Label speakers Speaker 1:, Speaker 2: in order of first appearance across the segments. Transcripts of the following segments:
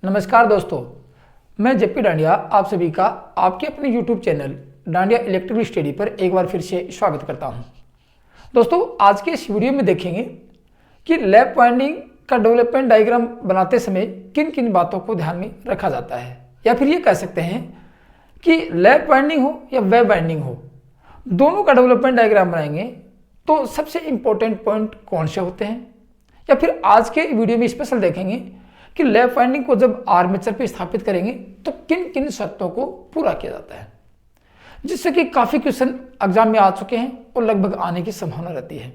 Speaker 1: नमस्कार दोस्तों, मैं जेपी डांडिया आप सभी का आपके अपने YouTube channel dandiya electrical study पर एक बार फिर से स्वागत करता हूं। दोस्तों, आज के इस वीडियो में देखेंगे कि लैप वाइंडिंग का डेवलपमेंट डायग्राम बनाते समय किन किन बातों को ध्यान में रखा जाता है, या फिर ये कह सकते हैं कि लैप वाइंडिंग हो या वेव वाइंडिंग हो, दोनों का डेवलपमेंट डायग्राम बनाएंगे तो सबसे इंपॉर्टेंट पॉइंट कौन से होते हैं, या फिर आज के वीडियो में स्पेशल देखेंगे कि लैप वाइंडिंग को जब आर्मेचर पे स्थापित करेंगे तो किन किन शर्तों को पूरा किया जाता है, जिससे कि काफ़ी क्वेश्चन एग्जाम में आ चुके हैं और लगभग आने की संभावना रहती है।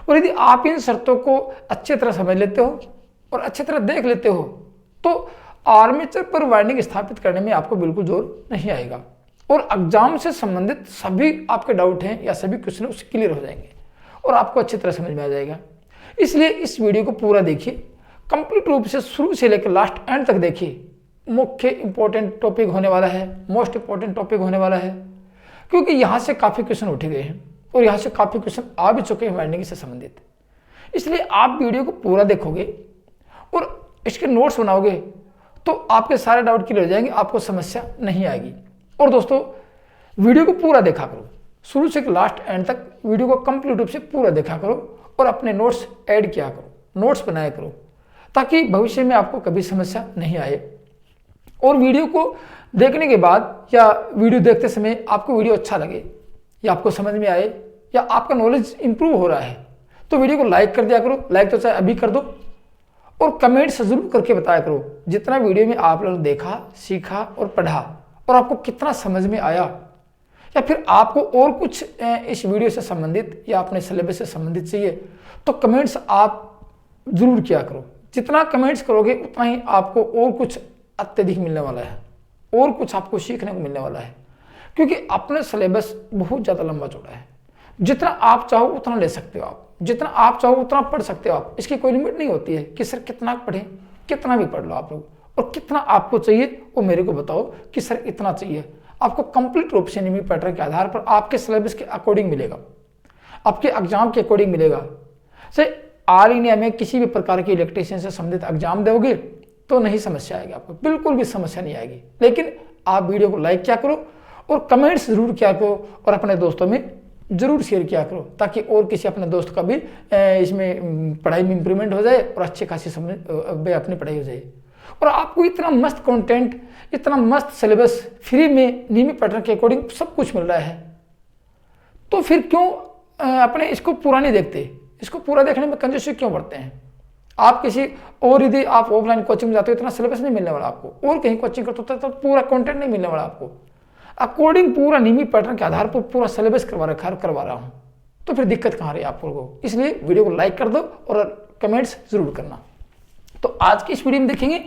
Speaker 1: और यदि आप इन शर्तों को अच्छी तरह समझ लेते हो और अच्छी तरह देख लेते हो तो आर्मेचर पर वाइंडिंग स्थापित करने में आपको बिल्कुल जोर नहीं आएगा और एग्जाम से संबंधित सभी आपके डाउट हैं या सभी क्वेश्चन उससे क्लियर हो जाएंगे और आपको अच्छी तरह समझ में आ जाएगा। इसलिए इस वीडियो को पूरा देखिए, कंप्लीट रूप से शुरू से लेकर लास्ट एंड तक देखिए। मुख्य इंपॉर्टेंट टॉपिक होने वाला है, मोस्ट इंपॉर्टेंट टॉपिक होने वाला है, क्योंकि यहाँ से काफ़ी क्वेश्चन उठे गए हैं और यहाँ से काफ़ी क्वेश्चन आ भी चुके हैं वाइंडिंग से संबंधित। इसलिए आप वीडियो को पूरा देखोगे और इसके नोट्स बनाओगे तो आपके सारे डाउट क्लियर हो जाएंगे, आपको समस्या नहीं आएगी। और दोस्तों, वीडियो को पूरा देखा करो, शुरू से लास्ट एंड तक वीडियो को कंप्लीट रूप से पूरा देखा करो और अपने नोट्स ऐड किया करो, नोट्स बनाया करो, ताकि भविष्य में आपको कभी समस्या नहीं आए। और वीडियो को देखने के बाद या वीडियो देखते समय आपको वीडियो अच्छा लगे या आपको समझ में आए या आपका नॉलेज इंप्रूव हो रहा है तो वीडियो को लाइक कर दिया करो। लाइक तो चाहे अभी कर दो और कमेंट्स जरूर करके बताया करो जितना वीडियो में आप लोगों ने देखा, सीखा और पढ़ा और आपको कितना समझ में आया, या फिर आपको और कुछ इस वीडियो से संबंधित या अपने सिलेबस से संबंधित चाहिए तो कमेंट्स आप जरूर किया करो। जितना कमेंट्स करोगे उतना ही आपको और कुछ अत्यधिक मिलने वाला है और कुछ आपको सीखने को मिलने वाला है, क्योंकि अपने सिलेबस बहुत ज़्यादा लंबा चौड़ा है। जितना आप चाहो उतना ले सकते हो, आप जितना आप चाहो उतना पढ़ सकते हो आप। इसकी कोई लिमिट नहीं होती है कि सर कितना पढ़ें, कितना भी पढ़ लो आप लोग, और कितना आपको चाहिए वो मेरे को बताओ कि सर इतना चाहिए। आपको कंप्लीट रूप से नियमित पैटर्न के आधार पर आपके सिलेबस के अकॉर्डिंग मिलेगा, आपके एग्जाम के अकॉर्डिंग मिलेगा। से ऑल इंडिया में किसी भी प्रकार की इलेक्ट्रीशियन से संबंधित एग्जाम दोगे तो नहीं समस्या आएगी, आपको बिल्कुल भी समस्या नहीं आएगी। लेकिन आप वीडियो को लाइक किया करो और कमेंट्स जरूर किया करो और अपने दोस्तों में जरूर शेयर किया करो, ताकि और किसी अपने दोस्त का भी इसमें पढ़ाई में इंप्रूवमेंट हो जाए और अच्छी खासी समझ अपनी पढ़ाई हो जाए। और आपको इतना मस्त कंटेंट, इतना मस्त सिलेबस फ्री में नियमित पैटर्न के अकॉर्डिंग सब कुछ मिल रहा है, तो फिर क्यों अपने इसको पूरा नहीं देखते? इसको पूरा देखने में कंजूसी क्यों बढ़ते हैं? आप किसी और यदि आप ऑफलाइन कोचिंग में जाते हो इतना सिलेबस नहीं मिलने वाला आपको, और कहीं कोचिंग करते हो तो पूरा कंटेंट नहीं मिलने वाला आपको। अकॉर्डिंग पूरा नियमित पैटर्न के आधार पर पूरा सिलेबस करवा रहा हूँ, तो फिर दिक्कत कहाँ रही आप लोगों को? इसलिए वीडियो को लाइक कर दो और कमेंट्स जरूर करना। तो आज की इस वीडियो में देखेंगे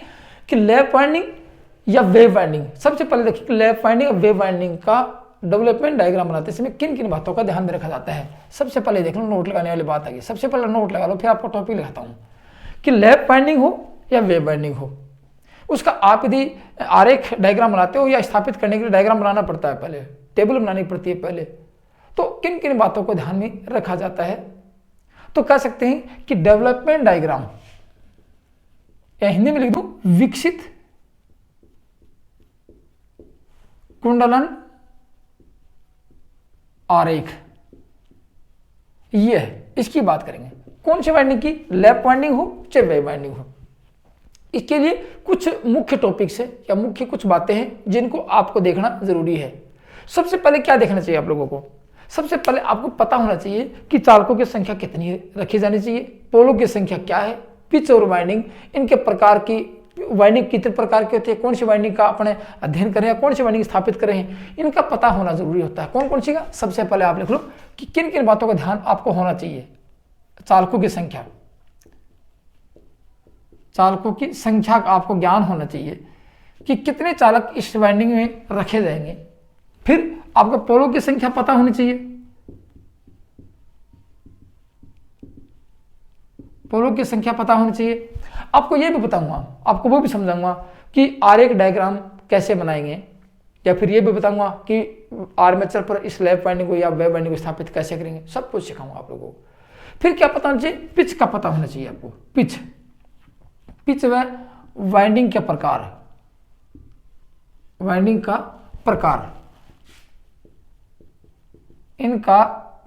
Speaker 1: कि लैप वाइंडिंग या वेव वाइंडिंग। सबसे पहले देखिए कि लैप वाइंडिंग और वेव वाइंडिंग का डेवलपमेंट डायग्राम बनाते समय किन किन बातों का ध्यान में रखा जाता है। सबसे पहले देख लो, नोट लगाने वाली बात आ गई। सबसे पहले नोट लगा लो, फिर आपको टॉपिक लिखाता हूँ कि लैप वाइंडिंग हो या वेव वाइंडिंग हो, उसका आप यदि आरेख डायग्राम बनाते हो या स्थापित करने के लिए डायग्राम बनाना पड़ता है, पहले टेबल बनानी पड़ती है पहले, तो किन किन बातों को ध्यान में रखा जाता है? तो कह सकते हैं कि डेवलपमेंट डायग्राम, या हिंदी में लिख दो विकसित कुंडलन आरेख, ये है, इसकी बात करेंगे। कौन सी वाइंडिंग की? लैप वाइंडिंग हो चाहे वेव वाइंडिंग हो। इसके लिए कुछ मुख्य टॉपिक्स है या मुख्य कुछ बातें हैं जिनको आपको देखना जरूरी है। सबसे पहले क्या देखना चाहिए आप लोगों को? सबसे पहले आपको पता होना चाहिए कि चालकों की संख्या कितनी रखी जानी चाहिए, पोलों की संख्या क्या है, पिच और वाइंडिंग, इनके प्रकार की वाइंडिंग कितने प्रकार की होती है, कौन सी वाइंडिंग का अपने अध्ययन करें या कौन सी वाइंडिंग स्थापित करें, इनका पता होना जरूरी होता है। कौन कौन सी का? सबसे पहले आप लिख लो कि किन किन बातों का ध्यान आपको होना चाहिए। चालकों की संख्या, चालकों की संख्या का आपको ज्ञान होना चाहिए कि कितने चालक इस वाइंडिंग में रखे जाएंगे। फिर आपको पोलों की संख्या पता होनी चाहिए, पोलों की संख्या पता होनी चाहिए। आपको यह भी बताऊंगा, आपको वो भी समझाऊंगा कि आरेख डायग्राम कैसे बनाएंगे, या फिर ये भी बताऊंगा कि आर्मेचर पर इस लैप वाइंडिंग को या वेव वाइंडिंग को स्थापित कैसे करेंगे, सब कुछ सिखाऊंगा आप लोगों को। फिर क्या पता होना चाहिए? पिच का पता होना चाहिए आपको। पिच व वाइंडिंग के प्रकार, वाइंडिंग का प्रकार, इनका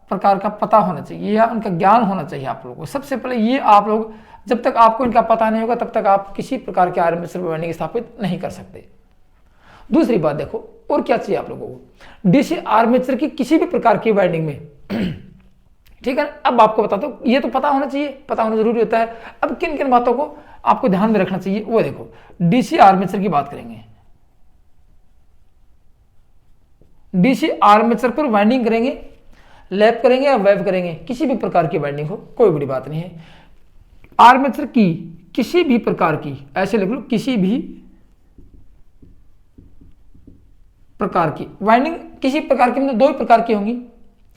Speaker 1: प्रकार का पता होना चाहिए या उनका ज्ञान होना चाहिए आप लोगों को। सबसे पहले ये आप लोग, जब तक आपको इनका पता नहीं होगा तब तक आप किसी प्रकार के आर्मेचर वाइंडिंग स्थापित नहीं कर सकते। दूसरी बात देखो, और क्या चाहिए आप लोगों को, डीसी आर्मेचर की किसी भी प्रकार की वाइंडिंग में ठीक है। अब आपको बता दो, ये तो पता होना चाहिए, पता होना जरूरी होता है। अब किन किन बातों को आपको ध्यान में रखना चाहिए वो देखो। डीसी आर्मेचर की बात करेंगे, डीसी आर्मेचर पर वाइंडिंग करेंगे, लैप करेंगे या वेव करेंगे, किसी भी प्रकार की वाइंडिंग हो कोई बड़ी बात नहीं है। आर्मेचर की किसी भी प्रकार की, ऐसे लिख लो, किसी भी प्रकार की वाइंडिंग, किसी प्रकार की मतलब दो ही प्रकार की होंगी,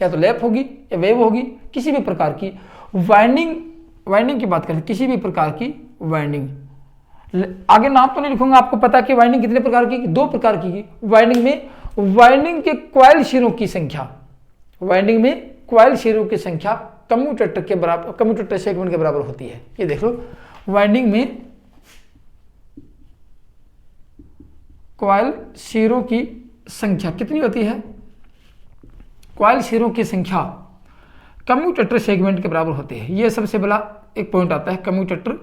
Speaker 1: या तो लैप होगी या वेव होगी, किसी भी प्रकार की वाइंडिंग, वाइंडिंग की बात करें किसी भी प्रकार की वाइंडिंग। आगे नाम तो नहीं लिखूंगा, आपको पता है कि वाइंडिंग कितने प्रकार की, दो प्रकार की वाइंडिंग में वाइंडिंग के कॉइल शिरों की संख्या, वाइंडिंग में कॉइल शिरों की संख्या कम्यूटेटर के बराबर, कम्यूटेटर सेगमेंट के बराबर होती है। ये देख लो, वाइंडिंग में कॉइल शिरों की संख्या कितनी होती है, कॉइल शिरों की संख्या कम्यूटेटर सेगमेंट के बराबर होती है। ये सबसे बड़ा एक पॉइंट आता है, कम्यूटेटर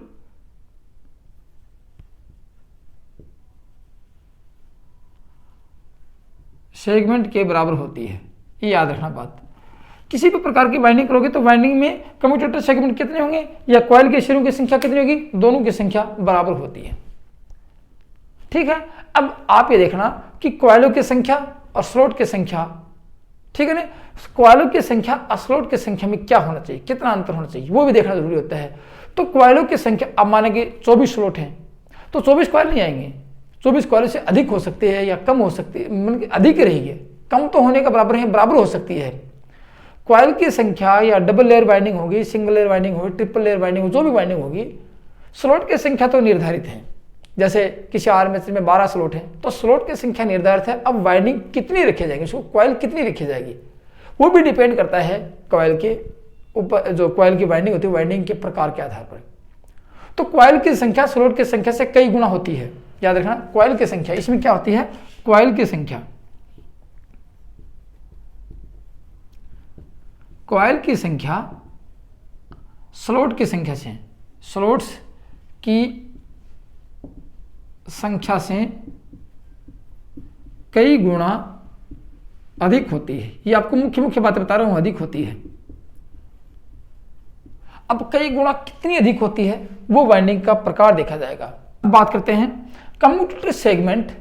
Speaker 1: सेगमेंट के बराबर होती है। ये याद रखना बात। किसी भी प्रकार की वाइंडिंग करोगे तो वाइंडिंग में कम्यूटेटर सेगमेंट कितने होंगे या कॉइल के शिरों की संख्या कितनी होगी, दोनों की संख्या बराबर होती है। ठीक है। अब आप ये देखना कि कॉइलों की संख्या और स्लॉट की संख्या, ठीक है ना, कॉइलों की संख्या और स्लॉट की संख्या में क्या होना चाहिए, कितना अंतर होना चाहिए, वो भी देखना जरूरी होता है। तो कॉइलों की संख्या, अब मानेंगे 24 स्लॉट हैं तो 24 कॉइल नहीं आएंगे, 24 कॉइल से अधिक हो सकती है या कम हो सकती है, मतलब अधिक रहेगी, कम तो होने का बराबर है, बराबर हो सकती है। कॉइल की संख्या या डबल लेयर वाइंडिंग होगी, सिंगल लेयर वाइंडिंग होगी, ट्रिपल लेयर वाइंडिंग होगी, जो भी वाइंडिंग होगी, स्लॉट की संख्या तो निर्धारित है। जैसे किसी आर्मेचर में 12 स्लॉट है तो स्लॉट की संख्या निर्धारित है। अब वाइंडिंग कितनी रखी जाएगी, उसको कॉइल कितनी रखी जाएगी, वो भी डिपेंड करता है कॉइल के ऊपर, जो कॉइल की वाइंडिंग होती है वाइंडिंग के प्रकार के आधार पर। तो कॉइल की संख्या स्लॉट की संख्या से कई गुना होती है, याद रखना। कॉइल की संख्या, इसमें क्या होती है, कॉइल की संख्या, कॉइल की संख्या स्लॉट की संख्या से, स्लॉट्स की संख्या से कई गुना अधिक होती है। ये आपको मुख्य मुख्य बातें बता रहा हूं, अधिक होती है। अब कई गुना कितनी अधिक होती है वो वाइंडिंग का प्रकार देखा जाएगा। अब बात करते हैं कम्यूटेटर सेगमेंट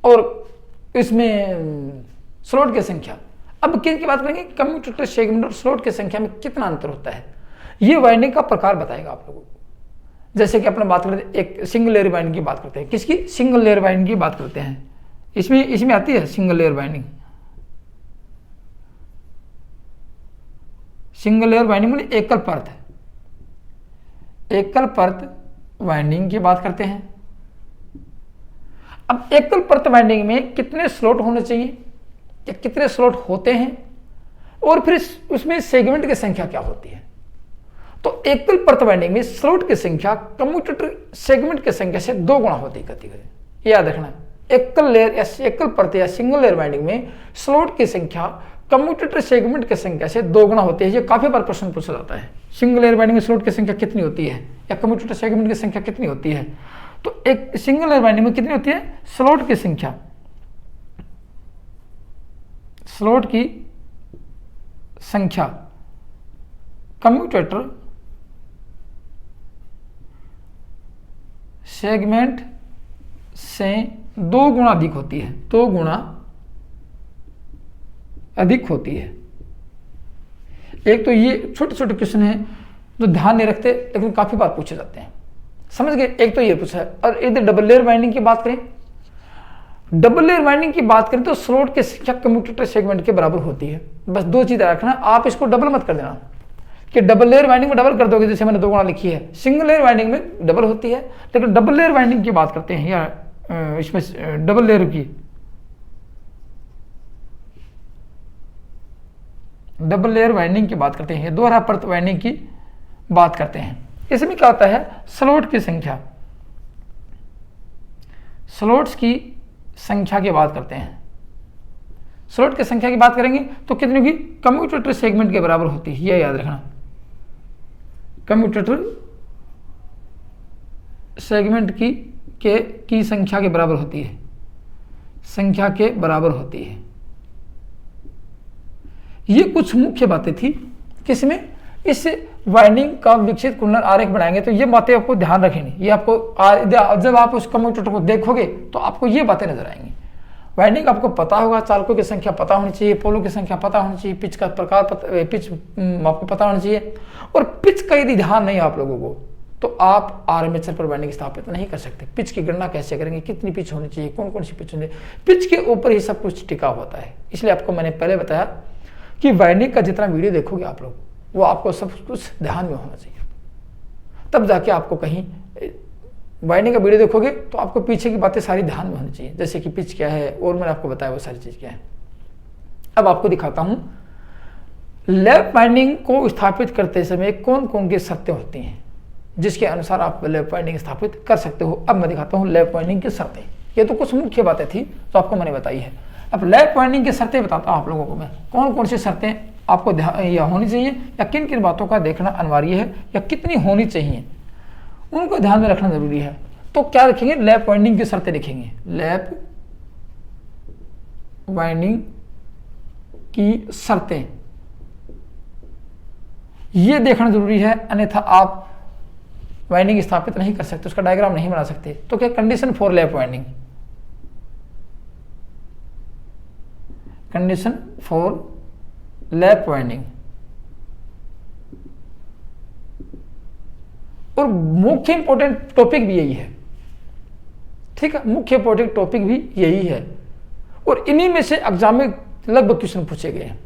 Speaker 1: और इसमें स्लॉट की संख्या। अब किन की बात करेंगे, कम्यूटेटर सेगमेंट और स्लॉट की संख्या में कितना अंतर होता है, ये वाइंडिंग का प्रकार बताएगा आप लोगों को। जैसे कि अपने बात करते हैं, एक सिंगल लेयर वाइंडिंग की बात करते हैं, किसकी, सिंगल लेयर वाइंडिंग की बात करते हैं। इसमें आती है single layer winding. Single layer winding मतलब एकल परत है, एकल परत वाइंडिंग की बात करते हैं। अब एकल परत वाइंडिंग में कितने स्लॉट होने चाहिए या कितने स्लॉट होते हैं, और फिर उसमें सेगमेंट की संख्या क्या होती है। तो एकल परत वाइंडिंग में स्लॉट की संख्या कम्यूटेटर सेगमेंट की संख्या से 2 गुना होती है। याद रखना, एकल लेयर या एकल परत या सिंगल लेयर वाइंडिंग में स्लॉट की संख्या कम्यूटेटर सेगमेंट की संख्या से 2 गुना होती है। ये काफी बार प्रश्न पूछा जाता है, सिंगल लेयर वाइंडिंग में स्लॉट की संख्या कितनी होती है या कम्यूटेटर सेगमेंट की संख्या कितनी होती है। तो एक सिंगल लेयर वाइंडिंग में कितनी होती है, स्लॉट की संख्या, स्लॉट की संख्या कम्यूटेटर सेगमेंट से 2 गुना अधिक होती है, 2 गुना अधिक होती है। एक तो ये छोटे छोटे क्वेश्चन हैं जो ध्यान नहीं रखते लेकिन काफी बार पूछे जाते हैं, समझ गए। एक तो ये पूछा है। और इधर डबल लेयर वाइंडिंग की बात करें, डबल लेयर वाइंडिंग की बात करें तो स्लॉट की संख्या कम्यूटेटर सेगमेंट के बराबर होती है। बस 2 चीजें रखना, आप इसको डबल मत कर देना कि डबल लेयर वाइंडिंग में डबल कर दोगे, जैसे मैंने 2 गुना लिखी है। सिंगल लेयर वाइंडिंग में डबल होती है, लेकिन डबल लेयर वाइंडिंग की बात करते हैं या इसमें डबल लेयर की, डबल लेयर वाइंडिंग की बात करते हैं, दोहरा परत वाइंडिंग की बात करते हैं। इसमें क्या होता है, स्लॉट की संख्या, स्लॉट्स की संख्या की बात करते हैं, स्लॉट की संख्या की बात करेंगे तो कितनी होगी, कम्यूटेटर सेगमेंट के बराबर होती है, यह याद रखना। कम्यूटेटर सेगमेंट की संख्या के बराबर होती है, संख्या के बराबर होती है। ये कुछ मुख्य बातें थी किसमें, इस वाइंडिंग का विकसित कुंडल आरेख बनाएंगे तो ये बातें आपको ध्यान रखेंगे। ये आपको जब आप उस कम्यूटेटर को देखोगे तो आपको ये बातें नजर आएंगी। वाइंडिंग आपको पता होगा, चालकों की संख्या पता होनी चाहिए, पोलों की संख्या पता होनी चाहिए, पिच का प्रकार पिच आपको पता होना चाहिए। और पिच का यदि ध्यान नहीं आप लोगों को तो आप आर्मेचर पर वाइंडिंग स्थापित नहीं कर सकते। पिच की गणना कैसे करेंगे, कितनी पिच होनी चाहिए, कौन कौन सी पिच होनी चाहिए, पिच के ऊपर ही सब कुछ टिका होता है। इसलिए आपको मैंने पहले बताया कि वाइंडिंग का जितना वीडियो देखोगे आप लोग, वो आपको सब कुछ ध्यान में होना चाहिए, तब जाके आपको कहीं वाइंडिंग का वीडियो देखोगे तो आपको पीछे की बातें सारी ध्यान में होनी चाहिए, जैसे कि पिच क्या है और मैंने आपको बताया वो सारी चीज क्या है। अब आपको दिखाता हूं लैप वाइंडिंग को स्थापित करते समय कौन कौन की शर्तें होती हैं जिसके अनुसार आप लैप वाइंडिंग स्थापित कर सकते हो। अब मैं दिखाता हूं लैप वाइंडिंग की शर्तें। ये तो कुछ मुख्य बातें थी जो आपको मैंने बताई है। अब लैप वाइंडिंग की शर्तें बताता हूं आप लोगों को मैं, कौन कौन सी शर्तें आपको या होनी चाहिए या किन किन बातों का देखना अनिवार्य है या कितनी होनी चाहिए, उनको ध्यान में रखना जरूरी है। तो क्या लिखेंगे, लैप वाइंडिंग की शर्तें लिखेंगे, लैप वाइंडिंग की शर्तें, ये देखना जरूरी है, अन्यथा आप वाइंडिंग स्थापित नहीं कर सकते, उसका डायग्राम नहीं बना सकते। तो क्या condition for lap winding, condition for lap winding, और मुख्य इंपॉर्टेंट टॉपिक भी यही है, ठीक है, मुख्य इंपॉर्टेंट टॉपिक भी यही है। और इन्हीं में से एग्जाम में लगभग क्वेश्चन पूछे गए हैं।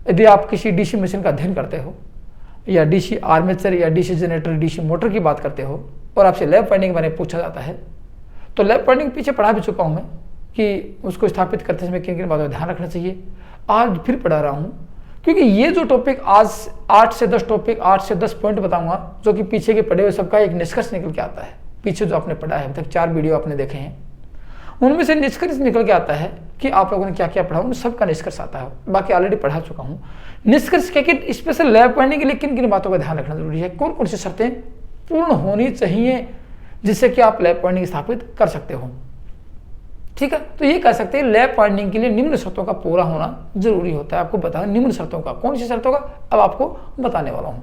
Speaker 1: यदि आप किसी डीसी मशीन का अध्ययन करते हो या डीसी आर्मेचर या डीसी जनरेटर, डीसी मोटर की बात करते हो और आपसे लैप वाइंडिंग के बारे में पूछा जाता है, तो लैप वाइंडिंग पीछे पढ़ा भी चुका हूं मैं कि उसको स्थापित करते समय किन किन बातों का ध्यान रखना चाहिए। आज फिर पढ़ा रहा हूं क्योंकि ये जो टॉपिक आज 8 से 10 टॉपिक, 8 से 10 पॉइंट बताऊंगा जो कि पीछे के पढ़े हुए सबका एक निष्कर्ष निकल के आता है। पीछे जो आपने पढ़ा है, अभी तक 4 वीडियो आपने देखे हैं, उनमें से निष्कर्ष निकल के आता है कि आप लोगों ने क्या क्या पढ़ा, उन सबका निष्कर्ष आता है। बाकी ऑलरेडी पढ़ा चुका हूँ। निष्कर्ष क्या कि स्पेशल लैप वाइंडिंग के लिए किन किन बातों का ध्यान रखना जरूरी है, कौन कौन सी शर्तें पूर्ण होनी चाहिए जिससे कि आप लैप वाइंडिंग स्थापित कर सकते हो, ठीक है। तो ये कह सकते हैं लैप वाइंडिंग के लिए निम्न शर्तों का पूरा होना जरूरी होता है। आपको बताया निम्न शर्तों का, कौन सी शर्तों का अब आपको बताने वाला हूं।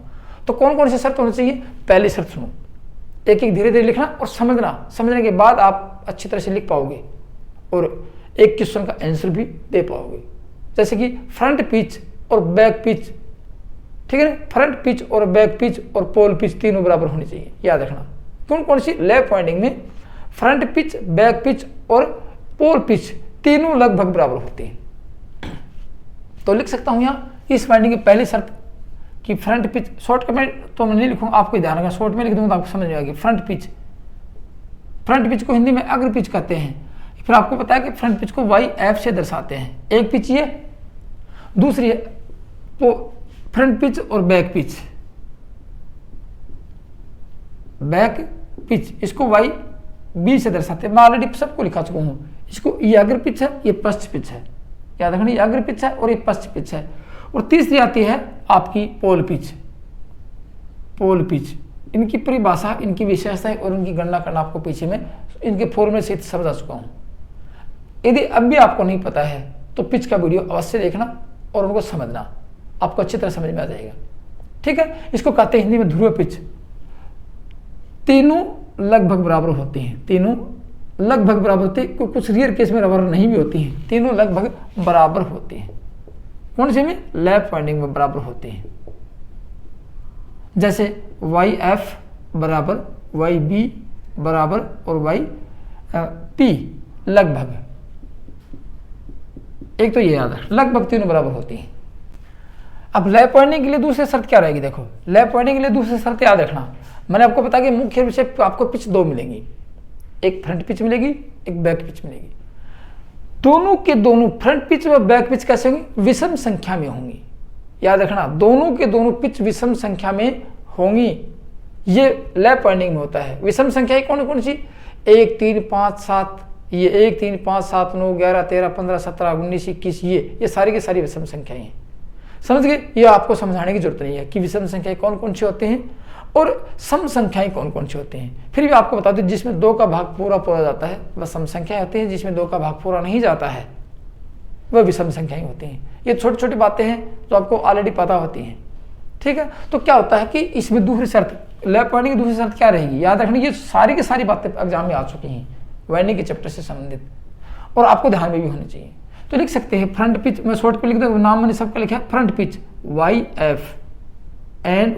Speaker 1: तो कौन कौन सी शर्त होनी चाहिए, पहली शर्त सुनो, एक एक धीरे धीरे लिखना और समझना, समझने के बाद आप अच्छी तरह से लिख पाओगे और एक क्वेश्चन का आंसर भी दे पाओगे। जैसे कि फ्रंट पिच और बैक पिच, ठीक है ना, फ्रंट पिच और बैक पिच और पोल पिच तीनों बराबर होनी चाहिए, याद रखना। कौन कौन सी, लैप वाइंडिंग में फ्रंट पिच, बैक पिच और पोल पिच तीनों लगभग बराबर होती हैं। तो लिख सकता हूं यहां इस वाइंडिंग की पहली शर्त कि फ्रंट पिच, शॉर्ट में तो मैं नहीं लिखूंगा, आपको ध्यान रखना, शॉर्ट में लिख दूंगा तो आपको समझ में आएगी। फ्रंट पिच, फ्रंट पिच को हिंदी में अग्र पिच कहते हैं। फिर आपको पता है कि फ्रंट पिच को वाई एफ से दर्शाते हैं। एक पिच ये, दूसरी है फ्रंट पिच और बैक पिच, बैक पिच इसको वाई बी से दर्शाते हैं। मैं ऑलरेडी सबको लिखा चुका हूं। इसको ये अग्र पिच है, ये पश्च पिच है, याद रखना, ये अग्र पिच है और ये पश्च पिच है। और तीसरी आती है आपकी पोल पिच, पोल पिच। इनकी परिभाषा, इनकी विशेषताएं और इनकी गणना करना आपको पीछे में इनके फॉर्मूले सहित समझा चुका हूं। यदि अब भी आपको नहीं पता है तो पिच का वीडियो अवश्य देखना और उनको समझना, आपको अच्छी तरह समझ में आ जाएगा, ठीक है। इसको कहते हैं हिंदी में ध्रुव पिच। तीनों लगभग बराबर होती हैं, तीनों लगभग बराबर होती है, कुछ रियर केस में बराबर नहीं भी होती हैं, तीनों लगभग बराबर होती हैं। कौन से में, लैप वाइंडिंग में बराबर होती हैं। जैसे वाई एफ बराबर वाई बी बराबर और वाई पी लगभग, एक तो ये याद है, लगभग तीनों बराबर होती हैं। अब लैप वाइंडिंग के लिए दूसरी शर्त क्या रहेगी, देखो लैप वाइंडिंग के लिए दूसरी शर्त याद रखना। मैंने आपको बताया कि मुख्य रूप से आपको पिच 2 मिलेंगी, एक फ्रंट पिच मिलेगी, एक बैक पिच मिलेगी। दोनों के दोनों फ्रंट पिच व बैक पिच कैसे होंगी, विषम संख्या में होंगी, याद रखना। दोनों के दोनों पिच विषम संख्या में होंगी, ये लैप वाइंडिंग में होता है। विषम संख्या कौन कौन सी, 1 3 5 7, ये 1 3 5 7 9 11 13 15 17 19 21, ये सारी की सारी विषम संख्याएं हैं। समझ गए? ये आपको समझाने की जरूरत नहीं है कि विषम संख्याएं कौन कौन सी होती हैं और सम संख्याएं कौन कौन सी होती हैं। फिर भी आपको बता दूं, जिसमें 2 का भाग पूरा जाता है वह सम संख्याएं होती हैं, जिसमें 2 का भाग पूरा नहीं जाता है वह विषम संख्याएं होती हैं। ये छोटी छोटी बातें हैं जो आपको ऑलरेडी पता होती हैं। ठीक है, तो क्या होता है कि इसमें दूसरी शर्त, लैप वाइंडिंग की दूसरी शर्त क्या रहेगी, याद रखना। ये सारी की सारी बातें एग्जाम में आ चुकी हैं वाइंडिंग के चैप्टर से संबंधित, और आपको ध्यान में भी होनी चाहिए। तो लिख सकते हैं फ्रंट पिच, मैं शॉर्ट पे लिख दूँ, नाम मैंने सबका लिखा है front pitch YF and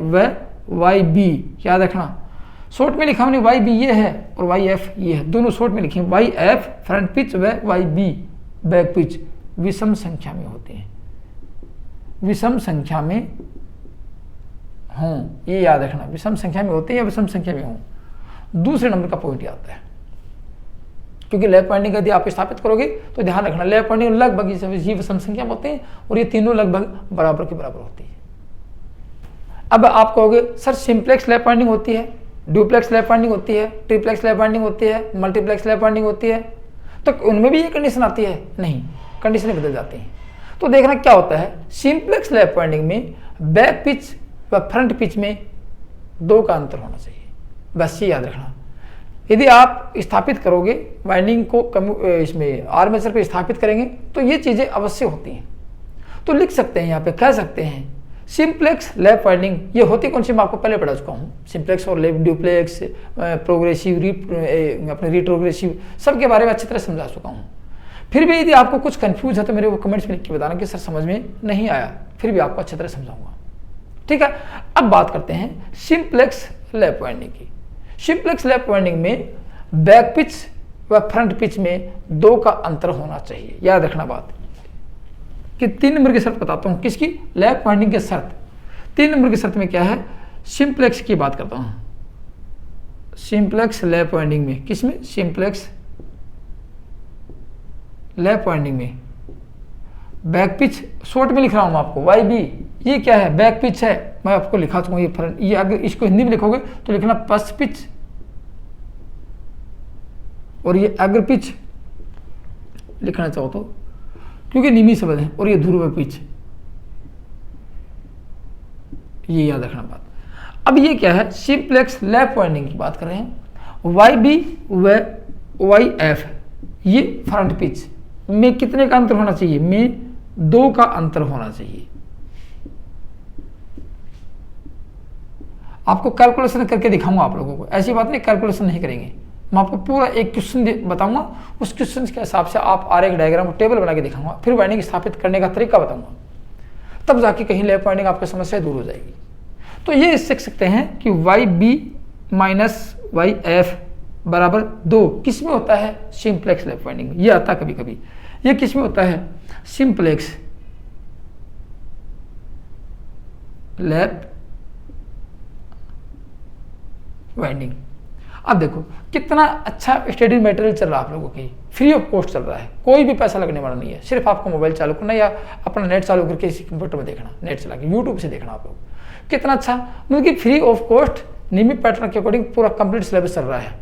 Speaker 1: YB, याद रखना। शॉर्ट में लिखा मैंने YB ये है और YF ये है, दोनों शॉर्ट में लिखे। YF फ्रंट पिच व YB बैक पिच विषम संख्या में होते हैं, विषम संख्या में हों, ये याद रखना, विषम संख्या में होते हैं या विषम संख्या में हों। दूसरे नंबर का पॉइंट आता है, क्योंकि लैप वाइंडिंग यदि आप स्थापित करोगे तो ध्यान रखना लैप वाइंडिंग लगभग ये विषम संख्या में होते हैं और ये तीनों लगभग बराबर के बराबर होती है। अब आप कहोगे सर सिंप्लेक्स लैप वाइंडिंग होती है, डुप्लेक्स लैप वाइंडिंग होती है, ट्रिप्लेक्स लैप वाइंडिंग होती है, मल्टीप्लेक्स लैप वाइंडिंग होती है, तो उनमें भी ये कंडीशन आती है? नहीं, कंडीशन बदल जाती है। तो देखना क्या होता है, सिंप्लेक्स लैप वाइंडिंग में बैक पिच व फ्रंट पिच में 2 का अंतर होना चाहिए, बस ये याद रखना। यदि आप स्थापित करोगे वाइंडिंग को इसमें आर्मेचर पे स्थापित करेंगे तो ये चीज़ें अवश्य होती हैं। तो लिख सकते हैं, यहाँ पे कह सकते हैं सिंप्लेक्स लैप वाइंडिंग ये होती कौन सी, मैं आपको पहले पढ़ा चुका हूँ। सिंप्लेक्स और लैप, ड्यूप्लेक्स, प्रोग्रेसिव, अपने रिट्रोग्रेसिव, सबके बारे में अच्छी तरह समझा चुका हूँ। फिर भी यदि आपको कुछ कंफ्यूज है तो मेरे को कमेंट्स में लिख के बताना कि सर समझ में नहीं आया, फिर भी आपको अच्छी तरह समझाऊंगा। ठीक है, अब बात करते हैं सिंप्लेक्स लैप वाइंडिंग की। सिंप्लेक्स लैप वाइंडिंग में बैक पिच व फ्रंट पिच में 2 का अंतर होना चाहिए, याद रखना बात। कि 3 नंबर की शर्त बताता हूं, किसकी, लैप वाइंडिंग की शर्त। 3 नंबर की शर्त में क्या है, सिंप्लेक्स की बात करता हूं। सिंप्लेक्स लैप वाइंडिंग में, किसमें, सिंप्लेक्स लैप वाइंडिंग में बैक पिच, शॉर्ट में लिख रहा हूं आपको YB, ये क्या है, बैक पिच है, मैं आपको लिखा चुका हूं ये फ्रंट। ये अगर इसको हिंदी में लिखोगे तो लिखना पश्च पिच, और ये अग्र पिच लिखना चाहो तो, क्योंकि निमी शब्द है, और ये ध्रुव पिच, ये याद रखना बात। अब ये क्या है, सिंप्लेक्स लैप वाइंडिंग की बात कर रहे हैं। YB व YF ये फ्रंट पिच में कितने का अंतर होना चाहिए, में 2 का अंतर होना चाहिए। आपको कैलकुलेशन करके दिखाऊंगा आप लोगों को, ऐसी बात नहीं कैलकुलेशन नहीं करेंगे, मैं आपको पूरा एक क्वेश्चन बताऊंगा, उस क्वेश्चन के हिसाब से आप आरेख डायग्राम टेबल बना के दिखाऊंगा, फिर वाइंडिंग स्थापित करने का तरीका बताऊंगा, तब जाके कहीं लैप वाइंडिंग आपकी समस्या दूर हो जाएगी। तो ये सीख सकते हैं कि YB माइनस YF बराबर 2 किस में होता है, सिंप्लेक्स लैप वाइंडिंग में, ये आता कभी कभी। ये किस में होता है, सिंप्लेक्स लैप वाइंडिंग। अब देखो कितना अच्छा स्टडी मटेरियल चल रहा है आप लोगों की, फ्री ऑफ कॉस्ट चल रहा है, कोई भी पैसा लगने वाला नहीं है, सिर्फ आपको मोबाइल चालू करना या अपना नेट चालू करके इसी कंप्यूटर में देखना, नेट चला के यूट्यूब से देखना। आप लोग कितना अच्छा, मतलब कि फ्री ऑफ कॉस्ट नियमित पैटर्न के अकॉर्डिंग पूरा कंप्लीट सिलेबस चल रहा है।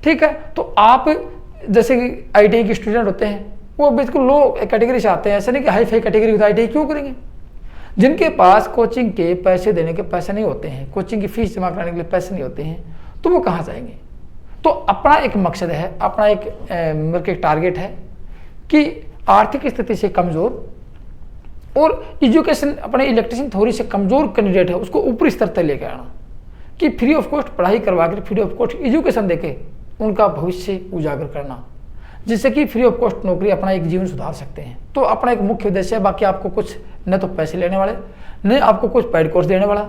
Speaker 1: ठीक है, तो आप जैसे कि ITI के स्टूडेंट होते हैं वो बिल्कुल लो कैटेगरी से आते हैं, ऐसा नहीं कि हाई फाई कैटेगरी होता है, ITI क्यों करेंगे। जिनके पास कोचिंग के पैसे देने के पैसे नहीं होते हैं, कोचिंग की फीस जमा कराने के लिए पैसे नहीं होते हैं, तो वो कहाँ जाएंगे। तो अपना एक मकसद है, अपना एक मतलब एक टारगेट है कि आर्थिक स्थिति से कमज़ोर और एजुकेशन अपने इलेक्ट्रिशियन थ्योरी से कमज़ोर कैंडिडेट है उसको ऊपरी स्तर तक लेकर आना, कि फ्री ऑफ कॉस्ट पढ़ाई करवा कर फ्री ऑफ कॉस्ट एजुकेशन देके उनका भविष्य उजागर करना, जिससे कि फ्री ऑफ कॉस्ट नौकरी अपना एक जीवन सुधार सकते हैं। तो अपना एक मुख्य उद्देश्य है, बाकी आपको कुछ न तो पैसे लेने वाले, न आपको कुछ पेड कोर्स देने वाला।